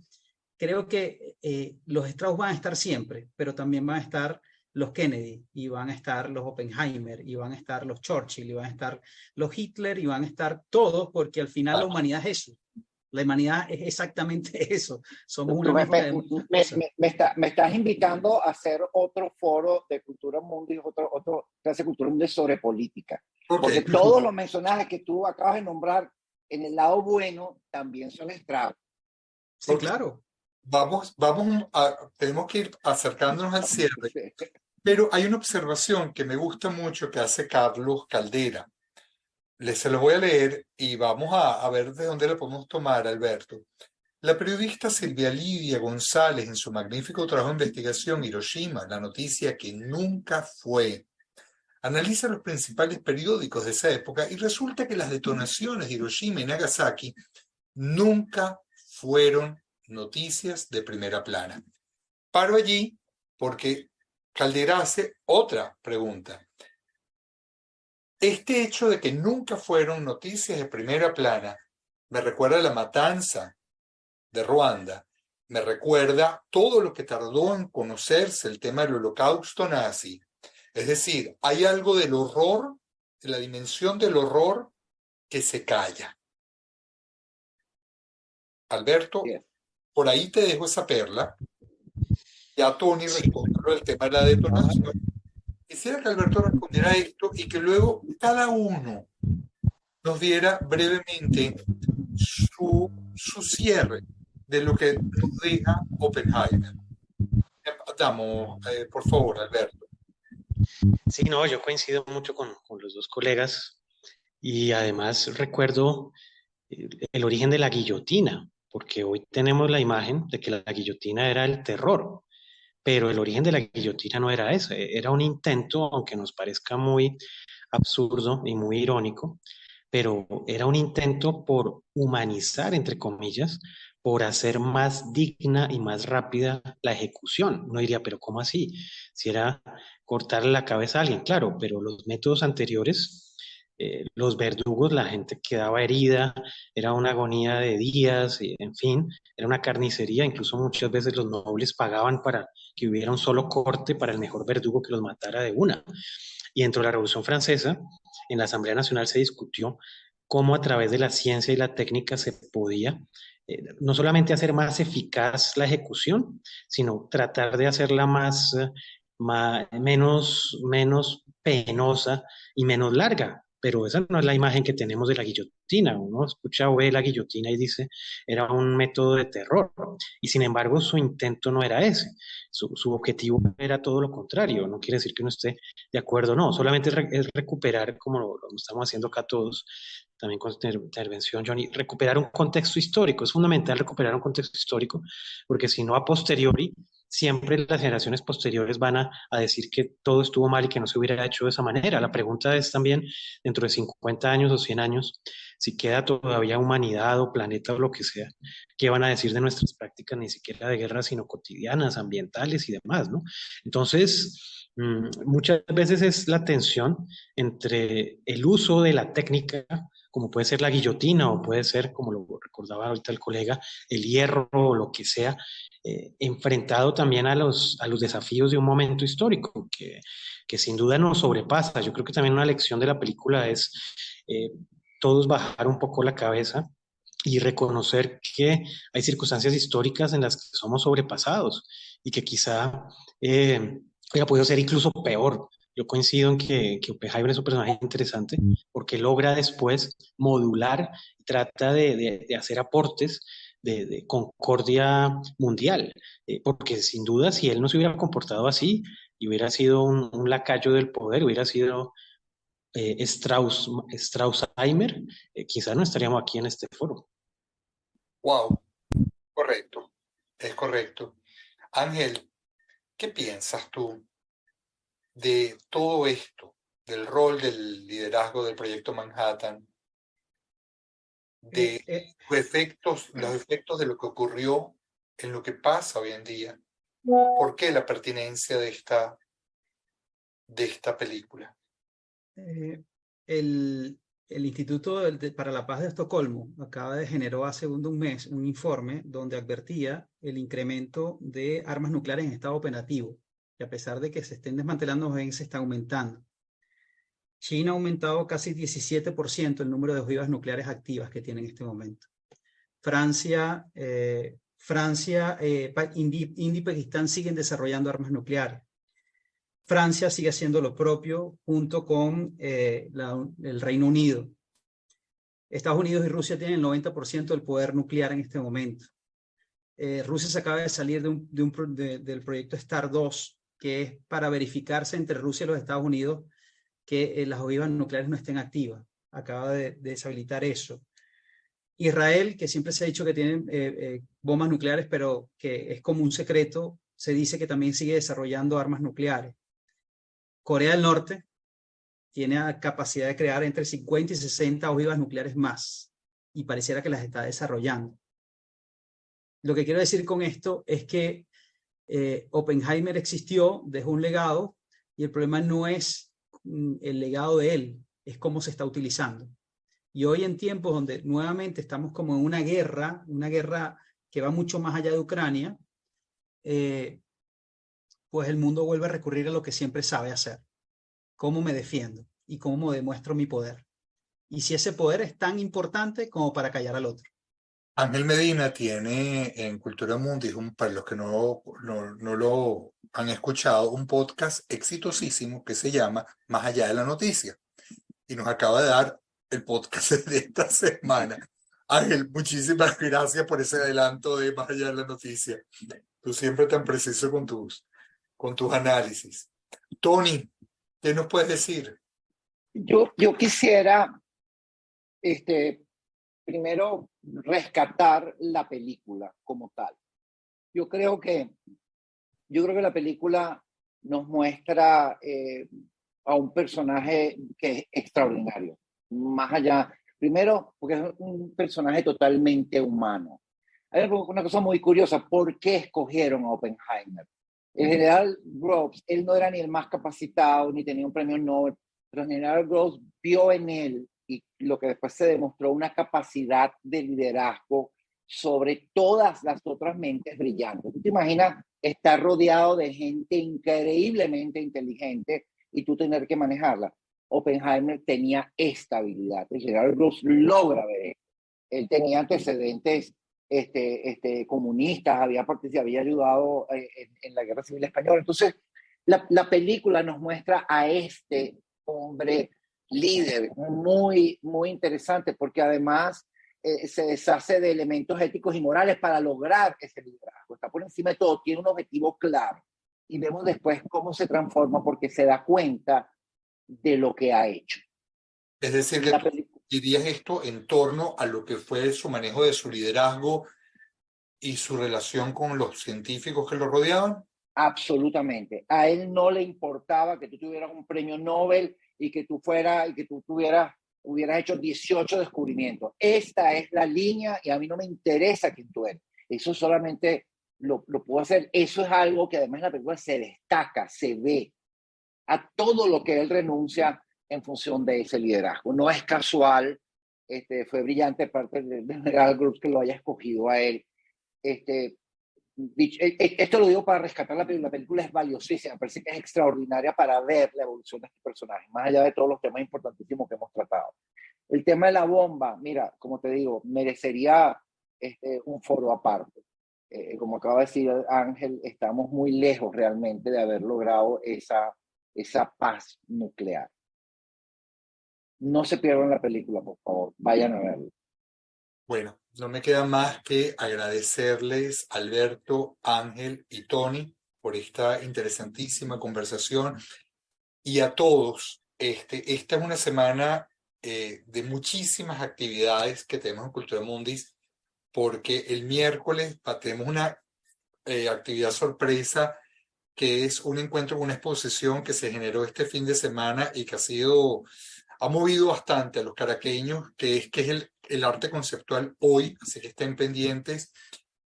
creo que los Strauss van a estar siempre, pero también van a estar los Kennedy, y van a estar los Oppenheimer, y van a estar los Churchill, y van a estar los Hitler, y van a estar todos, porque al final la humanidad es eso. La humanidad es exactamente eso. Somos una mezcla de muchas cosas. Me estás invitando a hacer otro foro de Cultura Mundi, otro clase de Cultura Mundi sobre política. Okay. Porque todos los personajes que tú acabas de nombrar en el lado bueno también son Strauss. Sí, okay. Claro. Tenemos que ir acercándonos al cierre, pero hay una observación que me gusta mucho que hace Carlos Caldera. Se lo voy a leer y vamos a ver de dónde lo podemos tomar, Alberto. La periodista Silvia Lidia González, en su magnífico trabajo de investigación Hiroshima, la noticia que nunca fue, analiza los principales periódicos de esa época y resulta que las detonaciones de Hiroshima y Nagasaki nunca fueron noticias de primera plana. Paro allí porque Caldera hace otra pregunta. Este hecho de que nunca fueron noticias de primera plana me recuerda a la matanza de Ruanda, me recuerda todo lo que tardó en conocerse el tema del holocausto nazi. Es decir, hay algo del horror, de la dimensión del horror que se calla. Alberto, Yes. por ahí te dejo esa perla. Ya Tony respondió el tema de la detonación. Quisiera que Alberto respondiera a esto y que luego cada uno nos diera brevemente su cierre de lo que nos deja Oppenheimer. Damos, por favor, Alberto. Sí, no, yo coincido mucho con los dos colegas y además recuerdo el origen de la guillotina, porque hoy tenemos la imagen de que la guillotina era el terror, pero el origen de la guillotina no era ese, era un intento, aunque nos parezca muy absurdo y muy irónico, pero era un intento por humanizar, entre comillas, por hacer más digna y más rápida la ejecución. Uno diría, pero ¿cómo así? Si era cortarle la cabeza a alguien, claro, pero los métodos anteriores, los verdugos, la gente quedaba herida, era una agonía de días, en fin, era una carnicería, incluso muchas veces los nobles pagaban para que hubiera un solo corte para el mejor verdugo que los matara de una. Y dentro de la Revolución Francesa, en la Asamblea Nacional se discutió cómo a través de la ciencia y la técnica se podía no solamente hacer más eficaz la ejecución, sino tratar de hacerla menos penosa y menos larga. Pero esa no es la imagen que tenemos de la guillotina. Uno escucha o ve la guillotina y dice, era un método de terror. Y sin embargo, su intento no era ese. Su objetivo era todo lo contrario. No quiere decir que uno esté de acuerdo, no. Solamente es recuperar, como lo estamos haciendo acá todos, también con intervención, Johnny, recuperar un contexto histórico. Es fundamental recuperar un contexto histórico, porque si no, a posteriori, siempre las generaciones posteriores van a decir que todo estuvo mal y que no se hubiera hecho de esa manera. La pregunta es también, dentro de 50 años o 100 años, si queda todavía humanidad o planeta o lo que sea, ¿qué van a decir de nuestras prácticas, ni siquiera de guerra, sino cotidianas, ambientales y demás, ¿no? Entonces, muchas veces es la tensión entre el uso de la técnica, como puede ser la guillotina o puede ser, como lo recordaba ahorita el colega, el hierro o lo que sea, enfrentado también a los desafíos de un momento histórico que sin duda nos sobrepasa. Yo creo que también una lección de la película es todos bajar un poco la cabeza y reconocer que hay circunstancias históricas en las que somos sobrepasados y que quizá hubiera podido ser incluso peor. Yo coincido en que Oppenheimer es un personaje interesante porque logra después modular, trata de hacer aportes de concordia mundial, porque sin duda si él no se hubiera comportado así y hubiera sido un lacayo del poder, hubiera sido Strauss-Heimer, quizá no estaríamos aquí en este foro. Wow, correcto, es correcto. Ángel, ¿qué piensas tú de todo esto, del rol del liderazgo del proyecto Manhattan, de los efectos de lo que ocurrió en lo que pasa hoy en día? ¿Por qué la pertinencia de esta película? El Instituto para la Paz de Estocolmo generó hace un mes un informe donde advertía el incremento de armas nucleares en estado operativo, que a pesar de que se estén desmantelando, se está aumentando. China ha aumentado casi 17% el número de ojivas nucleares activas que tiene en este momento. Francia, India y Pakistán siguen desarrollando armas nucleares. Francia sigue haciendo lo propio junto con el Reino Unido. Estados Unidos y Rusia tienen el 90% del poder nuclear en este momento. Rusia se acaba de salir del proyecto STAR 2, que es para verificarse entre Rusia y los Estados Unidos que las ojivas nucleares no estén activas. Acaba de deshabilitar eso. Israel, que siempre se ha dicho que tienen bombas nucleares, pero que es como un secreto, se dice que también sigue desarrollando armas nucleares. Corea del Norte tiene la capacidad de crear entre 50 y 60 ojivas nucleares más y pareciera que las está desarrollando. Lo que quiero decir con esto es que Oppenheimer existió, dejó un legado, y el problema no es el legado de él, es cómo se está utilizando. Y hoy en tiempos donde nuevamente estamos como en una guerra que va mucho más allá de Ucrania, pues el mundo vuelve a recurrir a lo que siempre sabe hacer. Cómo me defiendo y cómo demuestro mi poder. Y si ese poder es tan importante como para callar al otro. Ángel Medina tiene en Cultura Mundi, para los que no lo han escuchado, un podcast exitosísimo que se llama Más allá de la noticia. Y nos acaba de dar el podcast de esta semana. Ángel, muchísimas gracias por ese adelanto de Más allá de la noticia. Tú siempre tan preciso con tus análisis. Tony, ¿qué nos puedes decir? Yo quisiera, primero, rescatar la película como tal. Yo creo que la película nos muestra a un personaje que es extraordinario. Más allá, primero, porque es un personaje totalmente humano. Hay una cosa muy curiosa, ¿por qué escogieron a Oppenheimer? El general Groves, él no era ni el más capacitado, ni tenía un premio Nobel, pero el general Groves vio en él, y lo que después se demostró, una capacidad de liderazgo sobre todas las otras mentes brillantes. ¿Tú te imaginas estar rodeado de gente increíblemente inteligente y tú tener que manejarla? Oppenheimer tenía esta habilidad. El general Groves logra ver esto. Él tenía antecedentes comunistas, había ayudado en la Guerra Civil Española. Entonces, la película nos muestra a este hombre líder muy, muy interesante, porque además se deshace de elementos éticos y morales para lograr ese liderazgo. Está por encima de todo, tiene un objetivo claro. Y vemos después cómo se transforma porque se da cuenta de lo que ha hecho. Es decir, que tú dirías esto en torno a lo que fue su manejo de su liderazgo y su relación con los científicos que lo rodeaban. Absolutamente. A él no le importaba que tú tuvieras un premio Nobel y que tú hubieras hecho 18 descubrimientos. Esta es la línea y a mí no me interesa quién tú eres. Eso solamente lo puedo hacer. Eso es algo que además en la película se destaca, se ve a todo lo que él renuncia en función de ese liderazgo. No es casual, fue brillante parte del general Groves que lo haya escogido a él. Esto lo digo para rescatar la película. La película es valiosísima, me parece que es extraordinaria para ver la evolución de este personaje, más allá de todos los temas importantísimos que hemos tratado. El tema de la bomba, mira, como te digo, merecería un foro aparte. Como acaba de decir Ángel, estamos muy lejos realmente de haber logrado esa paz nuclear. No se pierdan la película, por favor, vayan a verla. Bueno, no me queda más que agradecerles Alberto, Ángel y Tony por esta interesantísima conversación y a todos. Esta es una semana de muchísimas actividades que tenemos en Cultura Mundis, porque el miércoles tenemos una actividad sorpresa que es un encuentro con una exposición que se generó este fin de semana y que ha movido bastante a los caraqueños, que es el arte conceptual hoy, así que estén pendientes.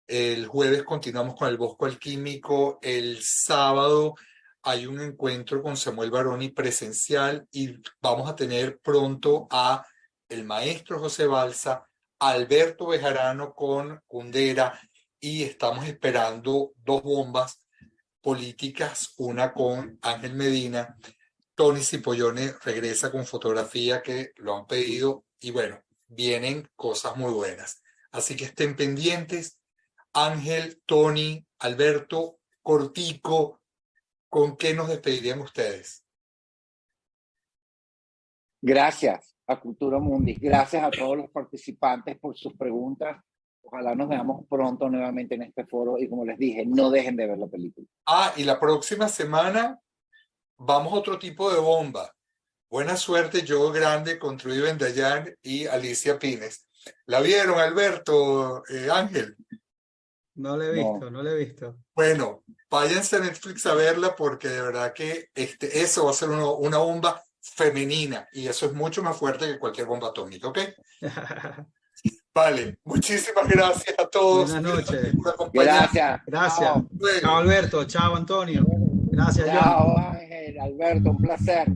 El jueves continuamos con el Bosco Alquímico, el sábado hay un encuentro con Samuel Baroni presencial y vamos a tener pronto a el maestro José Balsa, Alberto Bejarano con Kundera, y estamos esperando 2 bombas políticas, una con Ángel Medina. Tony Cipollone regresa con fotografía que lo han pedido y bueno, vienen cosas muy buenas. Así que estén pendientes. Ángel, Tony, Alberto, cortico, ¿con qué nos despedirían ustedes? Gracias a Cultura Mundi, gracias a todos los participantes por sus preguntas. Ojalá nos veamos pronto nuevamente en este foro y como les dije, no dejen de ver la película. Y la próxima semana vamos a otro tipo de bomba. Buena suerte, Yo Grande con Trudy Vendallán y Alicia Pines. ¿La vieron, Alberto, Ángel? No la he visto, no la he visto. Bueno, váyanse a Netflix a verla porque de verdad que eso va a ser una bomba femenina y eso es mucho más fuerte que cualquier bomba atómica, ¿ok? Vale, muchísimas gracias a todos. Buenas noches. Por acompañarnos. Gracias. Gracias. Chao. Luego. Chao, Alberto. Chao, Antonio. Gracias, Johnny. Chao, Ángel, Alberto, un placer.